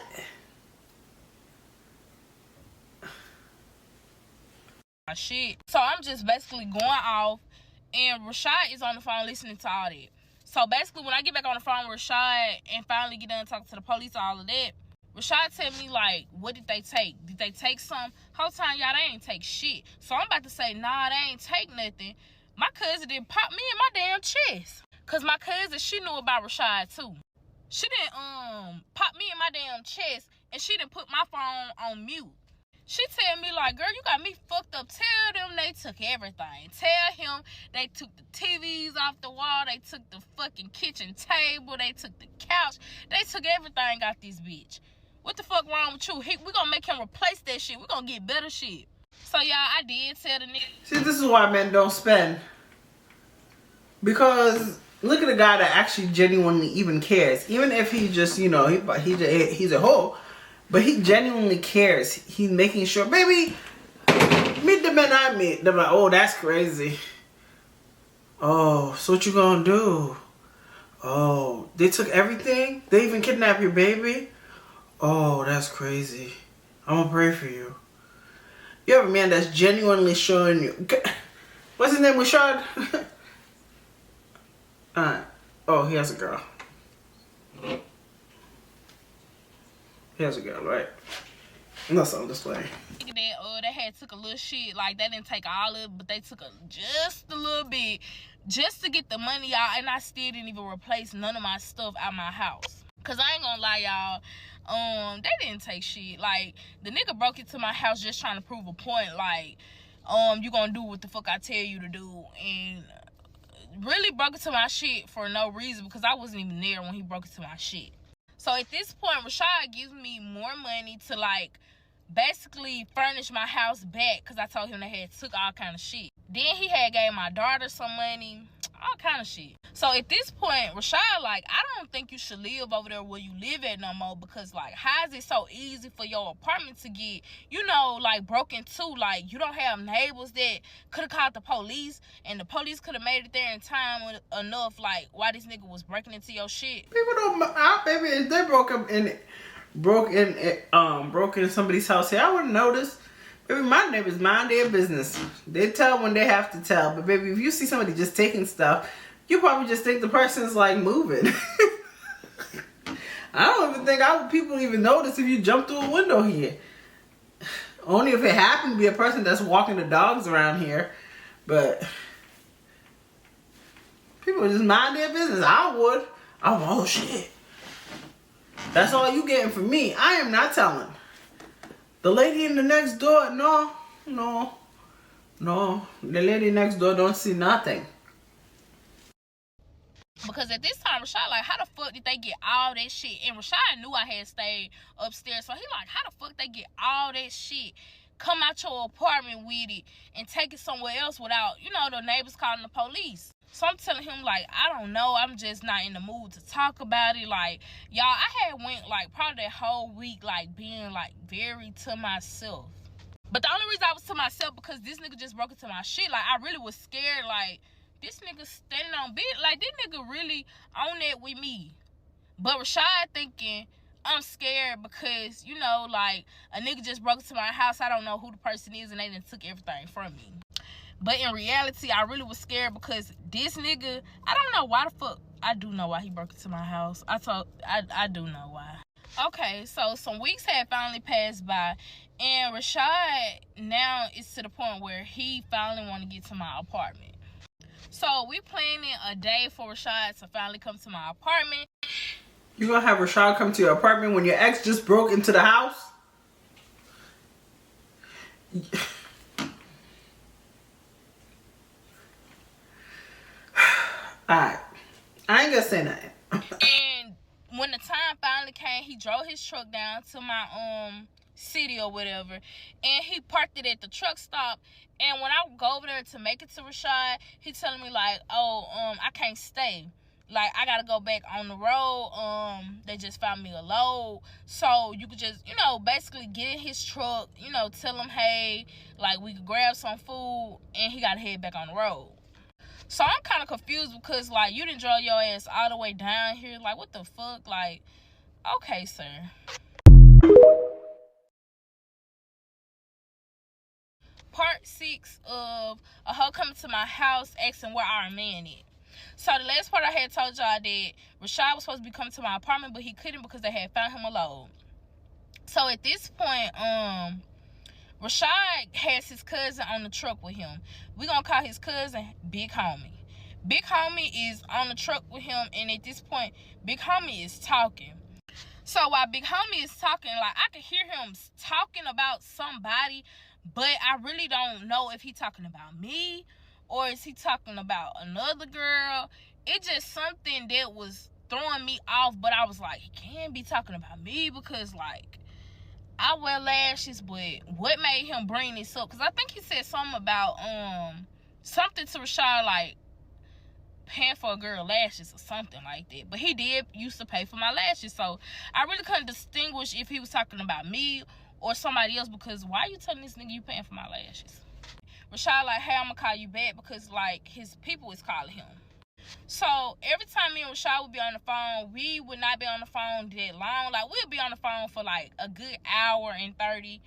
Shit. So I'm just basically going off, and Rashad is on the phone listening to all that. So basically, when I get back on the phone with Rashad and finally get done talking to the police, all of that, Rashad tell me, like, what did they take? Did they take some? Whole time, y'all, they ain't take shit. So I'm about to say, nah, they ain't take nothing. My cousin didn't pop me in my damn chest. Because my cousin, she knew about Rashad, too. She didn't pop me in my damn chest, and she didn't put my phone on mute. She tell me, like, girl, you got me fucked up. Tell them they took everything. Tell him they took the TVs off the wall. They took the fucking kitchen table. They took the couch. They took everything out this bitch. What the fuck wrong with you? We gonna make him replace that shit. We gonna get better shit. So, y'all, I did tell the nigga. See, this is why men don't spend. Because... Look at a guy that actually genuinely even cares. Even if he just, you know, he's a hoe. But he genuinely cares. He's making sure, baby, meet the men I meet. They're like, oh, that's crazy. Oh, so what you gonna do? Oh, they took everything? They even kidnapped your baby? Oh, that's crazy. I'm gonna pray for you. You have a man that's genuinely showing you. What's his name, Rashad? Oh, he has a girl. He has a girl, right? No, so I'm just playing. They had took a little shit, like, they didn't take all of it, but they took just a little bit, just to get the money out, and I still didn't even replace none of my stuff out my house. Cause I ain't gonna lie, y'all, they didn't take shit. Like, the nigga broke into my house just trying to prove a point, like, you gonna do what the fuck I tell you to do, and really broke into my shit for no reason because I wasn't even there when he broke into my shit. So at this point, Rashad gives me more money to, like, basically furnish my house back because I told him they had took all kind of shit. Then he had gave my daughter some money, all kind of shit. So at this point, Rashad, like, I don't think you should live over there where you live at no more because, like, how is it so easy for your apartment to get, you know, like, broken into? Like, you don't have neighbors that could have called the police, and the police could have made it there in time enough, like, why this nigga was breaking into your shit. People don't, baby, if they broke in somebody's house here, I wouldn't notice. Baby, my neighbors mind their business. They tell when they have to tell. But baby, if you see somebody just taking stuff, you probably just think the person's, like, moving. I don't even think people even notice if you jump through a window here. Only if it happened to be a person that's walking the dogs around here. But people just mind their business. I would. Oh shit. That's all you getting from me. I am not telling. The lady in the next door, no. The lady next door don't see nothing. Because at this time, Rashad, like, how the fuck did they get all that shit? And Rashad knew I had stayed upstairs. So he like, how the fuck they get all that shit come out your apartment with it and take it somewhere else without, you know, the neighbors calling the police. So I'm telling him, like, I don't know. I'm just not in the mood to talk about it. Like, y'all, I had went, like, probably that whole week, like, being, like, very to myself. But the only reason I was to myself because this nigga just broke into my shit. Like, I really was scared. Like, this nigga standing on bit. Like, this nigga really on it with me. But Rashad thinking I'm scared because, you know, like, a nigga just broke into my house. I don't know who the person is, and they done took everything from me. But in reality, I really was scared because this nigga, I don't know why the fuck. I do know why he broke into my house. I do know why. Okay, so some weeks had finally passed by, and Rashad now is to the point where he finally want to get to my apartment. So we planning a day for Rashad to finally come to my apartment. You gonna have Rashad come to your apartment when your ex just broke into the house? Alright. I ain't gonna say nothing. And when the time finally came, he drove his truck down to my city or whatever, and he parked it at the truck stop. And when I go over there to make it to Rashad, he telling me like, oh, I can't stay. Like, I gotta go back on the road. They just found me a load. So you could just, you know, basically get in his truck, you know, tell him, hey, like, we could grab some food, and he gotta head back on the road. So I'm kind of confused because, like, you didn't draw your ass all the way down here. Like, what the fuck? Like, okay, sir. Part 6 of a hoe coming to my house asking where our man is. So the last part I had told y'all that Rashad was supposed to be coming to my apartment, but he couldn't because they had found him a load. So at this point, Rashad has his cousin on the truck with him. We're going to call his cousin Big Homie. Big Homie is on the truck with him, and at this point, Big Homie is talking. So while Big Homie is talking, like, I can hear him talking about somebody, but I really don't know if he's talking about me or is he talking about another girl. It's just something that was throwing me off, but I was like, he can't be talking about me because, like, I wear lashes, but what made him bring this up? Because I think he said something about something to Rashad, like paying for a girl lashes or something like that. But he did used to pay for my lashes, so I really couldn't distinguish if he was talking about me or somebody else, because why you telling this nigga you paying for my lashes? Rashad like, hey, I'm gonna call you back because, like, his people is calling him. So every time me and Rashad would be on the phone, we would not be on the phone that long. Like, we'll be on the phone for like a good hour and 30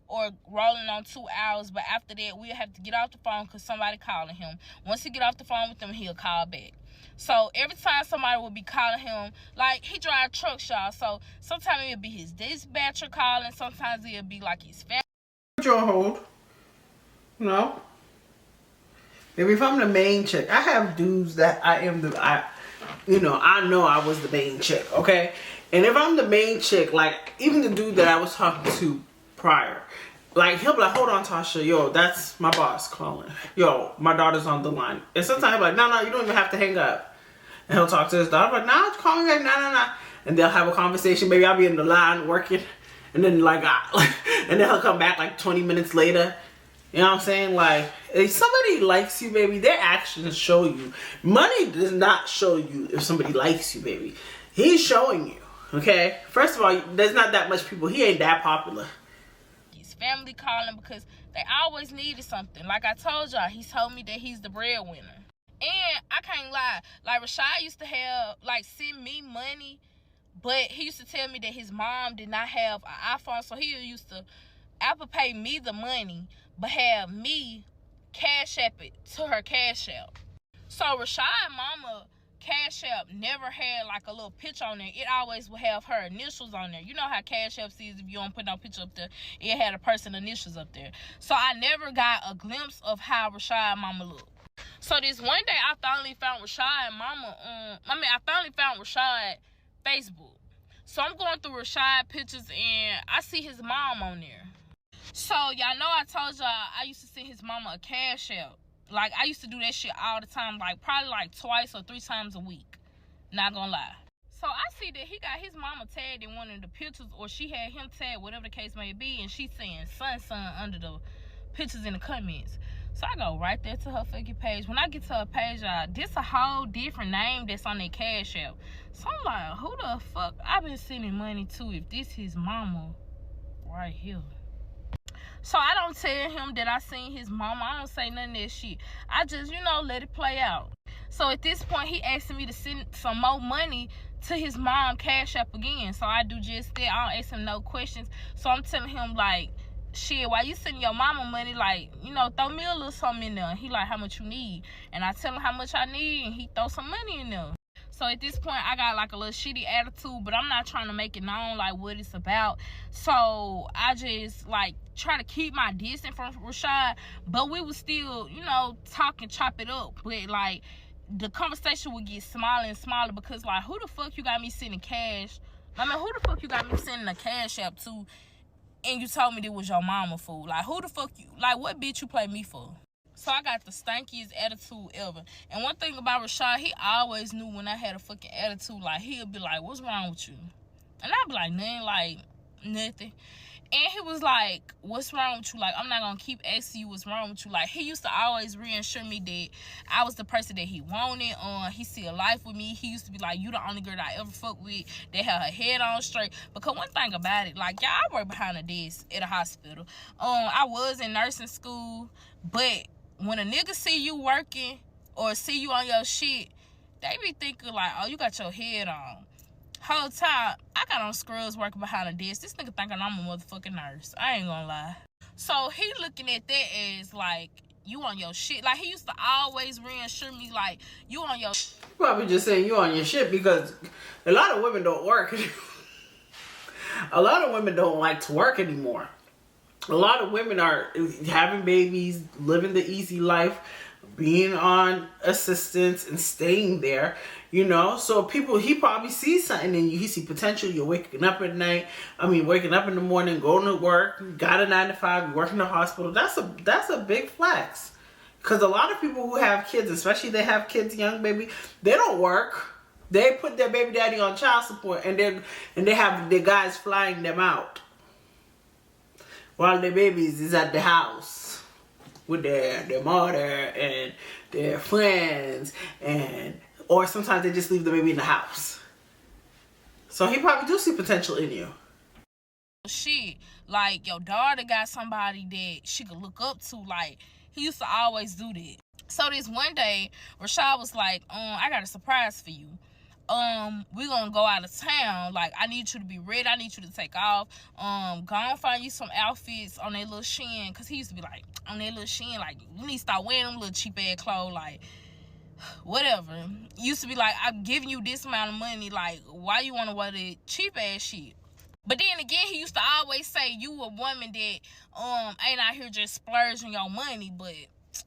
or rolling on 2 hours. But after that, we'll have to get off the phone because somebody calling him. Once he get off the phone with them, he'll call back. So every time somebody would be calling him, like, he drive trucks, y'all. So sometimes it'll be his dispatcher calling. Sometimes it'll be like his family. Put you on hold. No. Maybe if I'm the main chick, I have dudes that I know I was the main chick, okay? And if I'm the main chick, like, even the dude that I was talking to prior, like, he'll be like, hold on, Tasha, yo, that's my boss calling. Yo, my daughter's on the line. And sometimes he'll be like, no, you don't even have to hang up. And he'll talk to his daughter, but nah, call me back, nah. And they'll have a conversation. Maybe I'll be in the line working, and then, like, and then he'll come back, like, 20 minutes later. You know what I'm saying? Like, if somebody likes you, baby, their actions show you. Money does not show you if somebody likes you, baby. He's showing you, okay? First of all, there's not that much people. He ain't that popular. His family calling because they always needed something. Like I told y'all, he told me that he's the breadwinner. And I can't lie. Like, Rashad used to have, like, send me money, but he used to tell me that his mom did not have an iPhone, so he used to Apple Pay me the money, but have me Cashapp it to her Cashapp. So Rashad mama Cashapp never had like a little picture on there. It always would have her initials on there. You know how Cashapp sees if you don't put no picture up there, it had a person initials up there. So I never got a glimpse of how Rashad mama looked. So this one day I finally found Rashad mama I finally found Rashad Facebook. So I'm going through Rashad pictures and I see his mom on there. So y'all know I told y'all I used to send his mama a Cashapp. Like, I used to do that shit all the time, like probably like twice or 3 times a week. Not gonna lie. So I see that he got his mama tagged in one of the pictures, or she had him tagged, whatever the case may be, and she's saying son under the pictures in the comments. So I go right there to her fucking page. When I get to her page, this a whole different name that's on their Cash App. So I'm like, who the fuck I've been sending money to if this his mama right here? So I don't tell him that I seen his mama. I don't say none of that shit. I just, let it play out. So at this point, he asking me to send some more money to his mom Cash App again. So I do just that. I don't ask him no questions. So I'm telling him, like, shit, why you sending your mama money? Like, throw me a little something in there. He like, how much you need? And I tell him how much I need, and he throw some money in there. So at this point, I got like a little shitty attitude, but I'm not trying to make it known like what it's about. So I just like try to keep my distance from Rashad, but we would still, talk and chop it up. But like the conversation would get smaller and smaller because like, who the fuck you got me sending cash? I mean, who the fuck you got me sending a Cash App to? And you told me this was your mama, fool. Like, who the fuck you? Like, what bitch you play me for? So I got the stankiest attitude ever. And one thing about Rashad, he always knew when I had a fucking attitude. Like, he'll be like, what's wrong with you? And I'd be like, nothing. And he was like, what's wrong with you? Like, I'm not going to keep asking you what's wrong with you. Like, he used to always reassure me that I was the person that he wanted. He see a life with me. He used to be like, you the only girl that I ever fuck with that had her head on straight. Because one thing about it, like, y'all, I work behind a desk at a hospital. I was in nursing school. But when a nigga see you working or see you on your shit, they be thinking like, oh, you got your head on. Whole time, I got on scrubs working behind a desk. This nigga thinking I'm a motherfucking nurse. I ain't gonna lie. So he looking at that as like, you on your shit. Like, he used to always reassure me like, you on your shit. Probably just saying you on your shit because a lot of women don't work. A lot of women don't like to work anymore. A lot of women are having babies, living the easy life, being on assistance and staying there, So he probably sees something in you. He see potential. You're waking up at night. Waking up in the morning, going to work, got a 9 to 5, you work in the hospital. That's a big flex. Because a lot of people who have kids, especially they have kids, young baby, they don't work. They put their baby daddy on child support and they have the guys flying them out while their babies is at the house with their mother and their friends, or sometimes they just leave the baby in the house. So he probably do see potential in you. Shit, like your daughter got somebody that she could look up to. Like, he used to always do that. So this one day, Rashad was like, I got a surprise for you. We're gonna go out of town. Like, I need you to be ready. I need you to take off. Go and find you some outfits on that little Shein. Cause he used to be like, on that little Shein, like, you need to start wearing them little cheap ass clothes. Like, whatever. Used to be like, I'm giving you this amount of money. Like, why you wanna wear the cheap ass shit? But then again, he used to always say, you a woman that ain't out here just splurging your money. But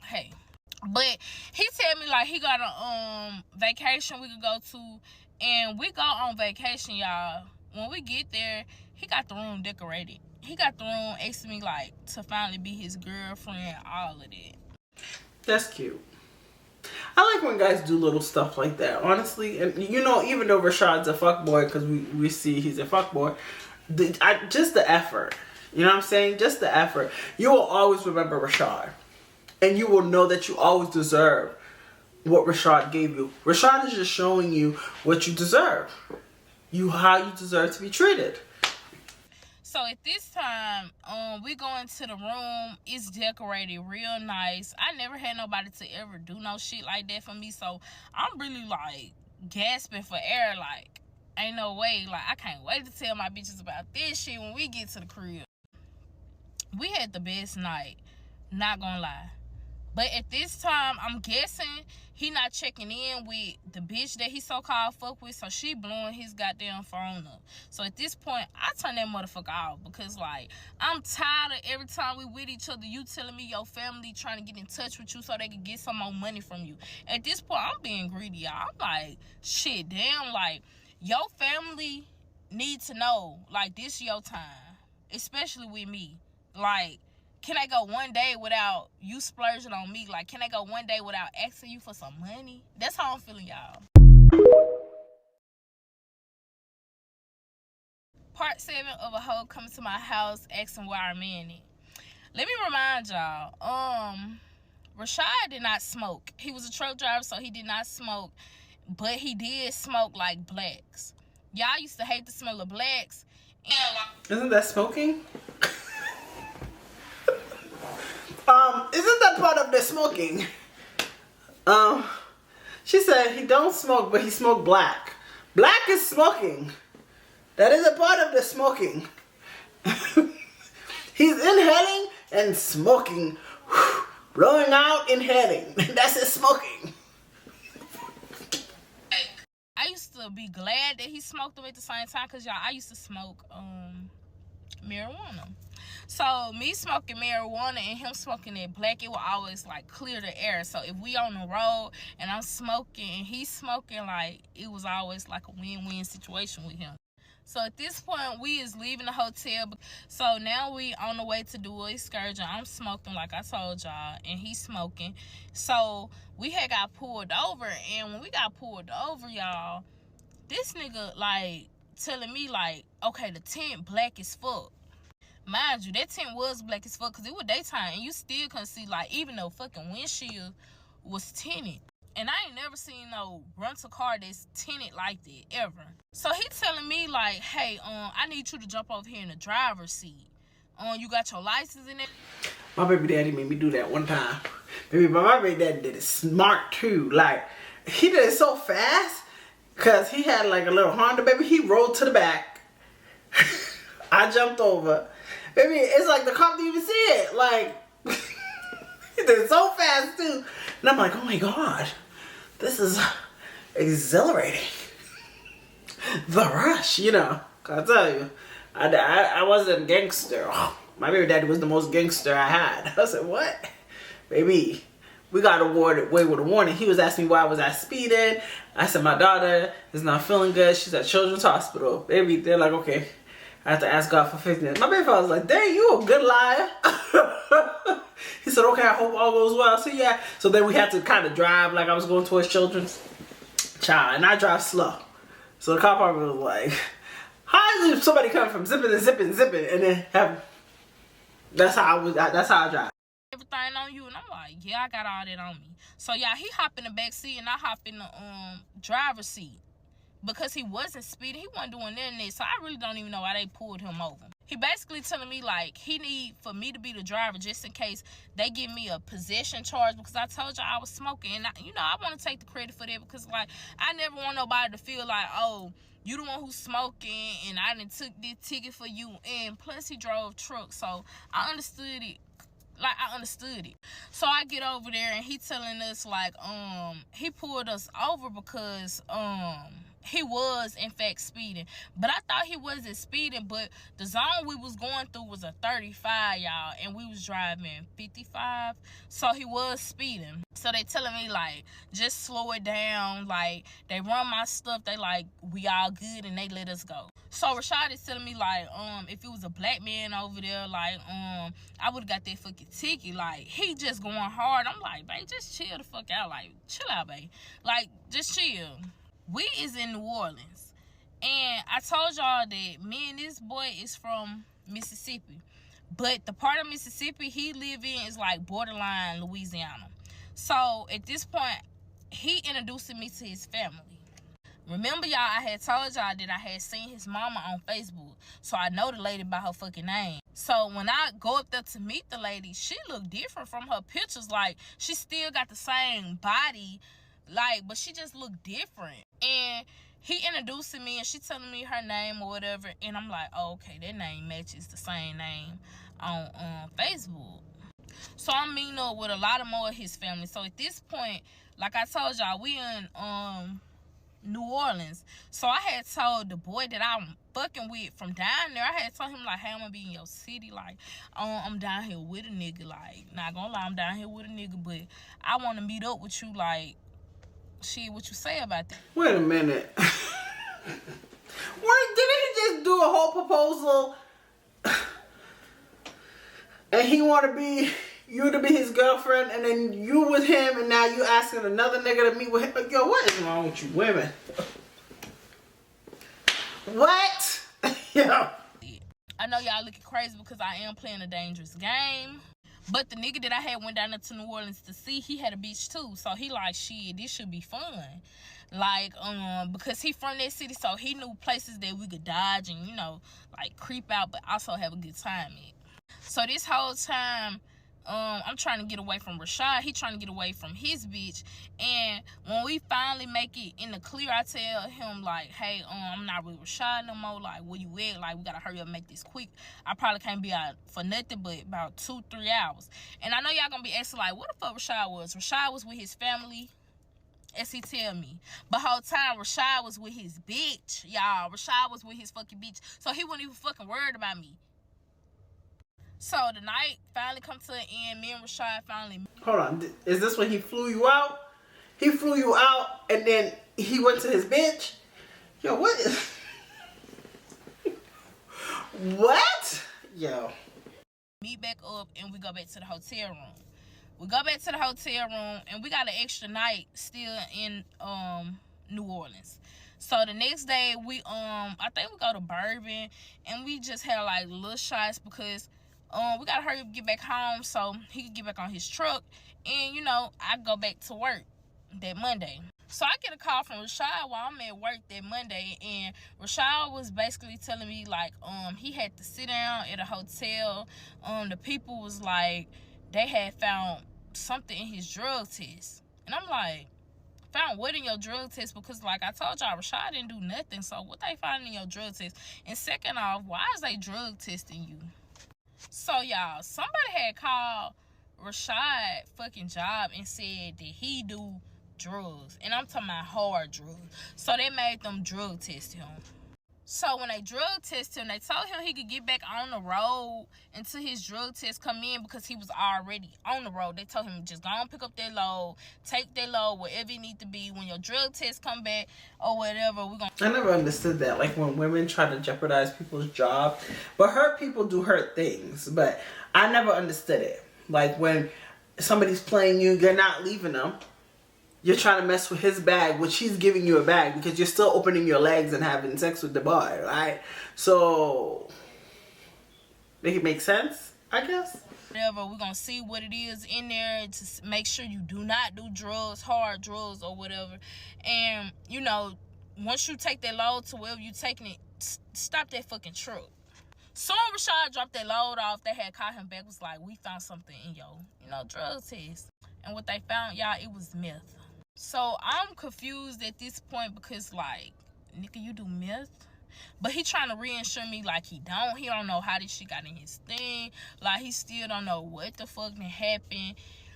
hey. But he tell me like he got a vacation we could go to, and we go on vacation, y'all. When we get there, he got the room decorated. He got the room asking me like to finally be his girlfriend, all of that. That's cute. I like when guys do little stuff like that, honestly. And even though Rashad's a fuckboy, because we see he's a fuckboy, just the effort. You know what I'm saying? Just the effort. You will always remember Rashad. And you will know that you always deserve what Rashad gave you. Rashad is just showing you what you deserve. How you deserve to be treated. So at this time, we go into the room. It's decorated real nice. I never had nobody to ever do no shit like that for me. So I'm really like gasping for air. Like, ain't no way. Like, I can't wait to tell my bitches about this shit when we get to the crib. We had the best night. Not gonna lie. But at this time, I'm guessing he not checking in with the bitch that he so-called fuck with, so she blowing his goddamn phone up. So at this point, I turn that motherfucker off because, like, I'm tired of every time we with each other, you telling me your family trying to get in touch with you so they can get some more money from you. At this point, I'm being greedy, y'all. I'm like, shit, damn, like, your family need to know, like, this your time, especially with me. Like, can I go one day without you splurging on me? Like, can I go one day without asking you for some money? That's how I'm feeling, y'all. Part 7 of a hoe coming to my house asking why our man in. Let me remind y'all, Rashad did not smoke. He was a truck driver, so he did not smoke, but he did smoke like blacks. Y'all used to hate the smell of blacks. Isn't that smoking? Isn't that part of the smoking? She said he don't smoke, but he smoked black. Black is smoking. That is a part of the smoking. He's inhaling and smoking. Blowing out, inhaling. That's his smoking. I used to be glad that he smoked them at the same time, because y'all, I used to smoke marijuana. So me smoking marijuana and him smoking that black, it will always like clear the air. So if we on the road and I'm smoking and he's smoking, like it was always like a win-win situation with him. So at this point, we is leaving the hotel. So now we on the way to do an excursion. I'm smoking like I told y'all, and he's smoking. So we had got pulled over, and when we got pulled over, y'all, this nigga like telling me like, okay, the tint black as fuck. Mind you, that tent was black as fuck because it was daytime and you still couldn't see, like, even though fucking windshield was tinted. And I ain't never seen no rental car that's tinted like that, ever. So he telling me, like, hey, I need you to jump over here in the driver's seat. You got your license in it? My baby daddy made me do that one time. Baby, but my baby daddy did it smart, too. Like, he did it so fast because he had, like, a little Honda, baby. He rolled to the back. I jumped over. Baby, it's like the cop didn't even see it. Like, he did it so fast, too. And I'm like, oh, my God. This is exhilarating. The rush, you know. I tell you. I wasn't a gangster. Oh, my baby daddy was the most gangster I had. I said, what? Baby, we got awarded way with a warning. He was asking me why was I speeding. I said, my daughter is not feeling good. She's at Children's Hospital. Baby, they're like, okay. I have to ask God for forgiveness. My baby father was like, dang, you a good liar. He said, okay, I hope all goes well. So yeah. So then we had to kind of drive like I was going towards Children's. Child, and I drive slow. So the cop probably was like, how is somebody coming from zipping and zipping and zipping and then have, that's how I drive. Everything on you, and I'm like, yeah, I got all that on me. So yeah, he hop in the back seat and I hop in the driver's seat. Because he wasn't speeding, he wasn't doing anything. So I really don't even know why they pulled him over. He basically telling me like he need for me to be the driver just in case they give me a possession charge, because I told y'all I was smoking, and I want to take the credit for that, because like I never want nobody to feel like, oh, you the one who's smoking and I done took this ticket for you. And plus he drove truck, so I understood it. Like, I understood it. So I get over there and he telling us like he pulled us over because he was in fact speeding. But I thought he wasn't speeding, but the zone we was going through was a 35, y'all, and we was driving 55. So he was speeding. So they telling me like, just slow it down. Like, they run my stuff, they like, we all good, and they let us go. So Rashad is telling me like, if it was a black man over there, like, I would have got that fucking ticket. Like, he just going hard. I'm like, babe, just chill the fuck out. Like, chill out, babe. Like, just chill. We is in New Orleans, and I told y'all that me and this boy is from Mississippi, but the part of Mississippi he live in is like borderline Louisiana. So at this point, he introducing me to his family. Remember, y'all, I had told y'all that I had seen his mama on Facebook, so I know the lady by her fucking name. So when I go up there to meet the lady, she looked different from her pictures. Like, she still got the same body, like, but she just looked different. And he introducing me and she telling me her name or whatever, and I'm like, oh, okay, that name matches the same name on Facebook. So I'm meeting up with a lot of more of his family. So at this point, like I told y'all, we in New Orleans. So I had told the boy that I'm fucking with from down there, I had told him like, hey, I'm gonna be in your city, like, I'm down here with a nigga, like, not gonna lie, I'm down here with a nigga, but I want to meet up with you, like, shit, what you say about that? Wait a minute. Didn't he just do a whole proposal and he want to be you to be his girlfriend, and then you with him, and now you asking another nigga to meet with him? Yo, what is wrong with you women? What? Yeah. I know y'all looking crazy because I am playing a dangerous game. But the nigga that I had went down there to New Orleans to see, he had a bitch too. So he like, shit, this should be fun. Like, because he from that city, so he knew places that we could dodge and, you know, like creep out, but also have a good time at. So this whole time, I'm trying to get away from Rashad. He trying to get away from his bitch. And when we finally make it in the clear, I tell him like, hey, I'm not with Rashad no more. Like, where you at? Like, we gotta hurry up and make this quick. I probably can't be out for nothing but about 2-3 hours. And I know y'all gonna be asking like, what the fuck Rashad was? Rashad was with his family, as he tell me. But whole time Rashad was with his bitch, y'all. Rashad was with his fucking bitch. So he wasn't even fucking worried about me. So the night finally come to an end. Me and Rashad finally. Hold on. Is this when he flew you out? He flew you out and then he went to his bitch? Yo, what is... What? Yo. Meet back up and we go back to the hotel room. We go back to the hotel room and we got an extra night still in New Orleans. So the next day we I think we go to Bourbon and we just had like little shots because we gotta hurry up and get back home so he could get back on his truck and you know I go back to work that Monday. So I get a call from Rashad while I'm at work that Monday, and Rashad was basically telling me like he had to sit down at a hotel. The people was like they had found something in his drug test, and I'm like, found what in your drug test? Because like I told y'all, Rashad didn't do nothing. So what they find in your drug test? And second off, why is they drug testing you? So y'all, somebody had called Rashad fucking job and said that he do drugs, and I'm talking about hard drugs. So they made them drug test him. So when they drug test him, they told him he could get back on the road until his drug test come in because he was already on the road. They told him just go and pick up that load, take that load wherever it need to be. When your drug test come back or whatever, we're gonna... I never understood that. Like when women try to jeopardize people's job, but hurt people do hurt things. But I never understood it. Like when somebody's playing you, you're not leaving them. You're trying to mess with his bag, which he's giving you a bag because you're still opening your legs and having sex with the boy, right? So, make it make sense, I guess? Whatever, we're going to see what it is in there to make sure you do not do drugs, hard drugs or whatever. And, you know, once you take that load to wherever you taking it, stop that fucking truck. Soon Rashad dropped that load off, they had called him back, was like, we found something in your, drug test. And what they found, y'all, it was meth. So I'm confused at this point because like, nigga, you do meth? But he trying to reassure me like he don't know how this shit got in his thing. Like he still don't know what the fuck done happened.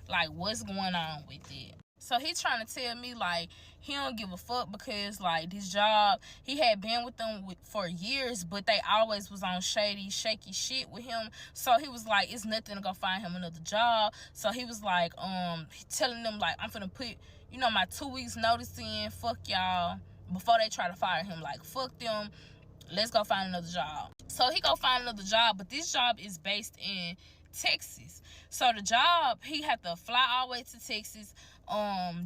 Like what's going on with it. So he trying to tell me like he don't give a fuck because like this job, he had been with them for years, but they always was on shaky shit with him. So he was like, it's nothing to go find him another job. So he was like, telling them like, I'm finna put, my 2 weeks notice in, fuck y'all, before they try to fire him. Like, fuck them, let's go find another job. So he go find another job, but this job is based in Texas. So the job, he had to fly all the way to Texas,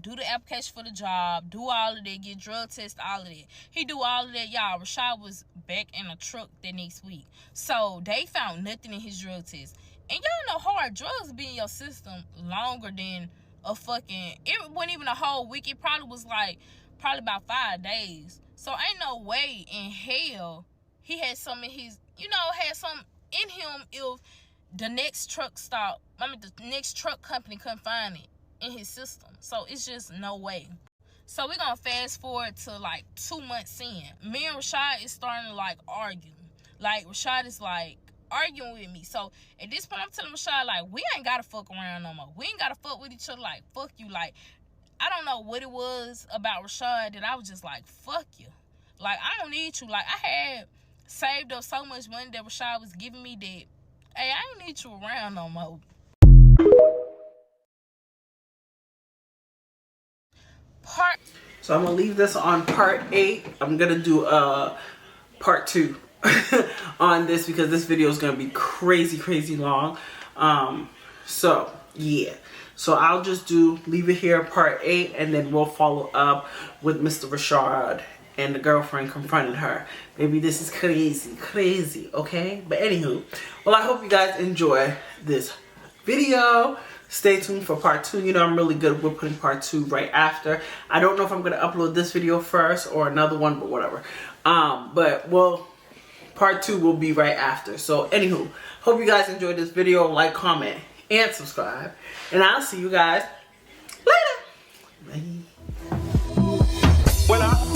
do the application for the job, do all of that, get drug test, all of that. He do all of that, y'all. Rashad was back in a truck the next week. So they found nothing in his drug test. And y'all know hard drugs be in your system longer than a fucking, it wasn't even a whole week. It probably was like, about 5 days. So ain't no way in hell he had some in his, had some in him if the next truck stop, the next truck company couldn't find it in his system. So it's just no way. So we're gonna fast forward to like 2 months in. Me and Rashad is starting to like argue. Like Rashad is like arguing with me. So at this point I'm telling Rashad like, we ain't gotta fuck around no more. We ain't gotta fuck with each other. Like fuck you. Like I don't know what it was about Rashad that I was just like, fuck you. Like I don't need you. Like I had saved up so much money that Rashad was giving me that, hey, I ain't need you around no more. So I'm gonna leave this on part 8. I'm gonna do part 2 on this because this video is gonna be crazy long. So yeah. So I'll just leave it here, part 8, and then we'll follow up with Mr. Rashad and the girlfriend confronted her. Baby, this is crazy, okay? But anywho, well, I hope you guys enjoy this video. Stay tuned for part 2. You know I'm really good with putting part 2 right after. I don't know if I'm going to upload this video first or another one, but whatever. Well, part 2 will be right after. So anywho, hope you guys enjoyed this video. Like, comment, and subscribe. And I'll see you guys later. Bye. Well,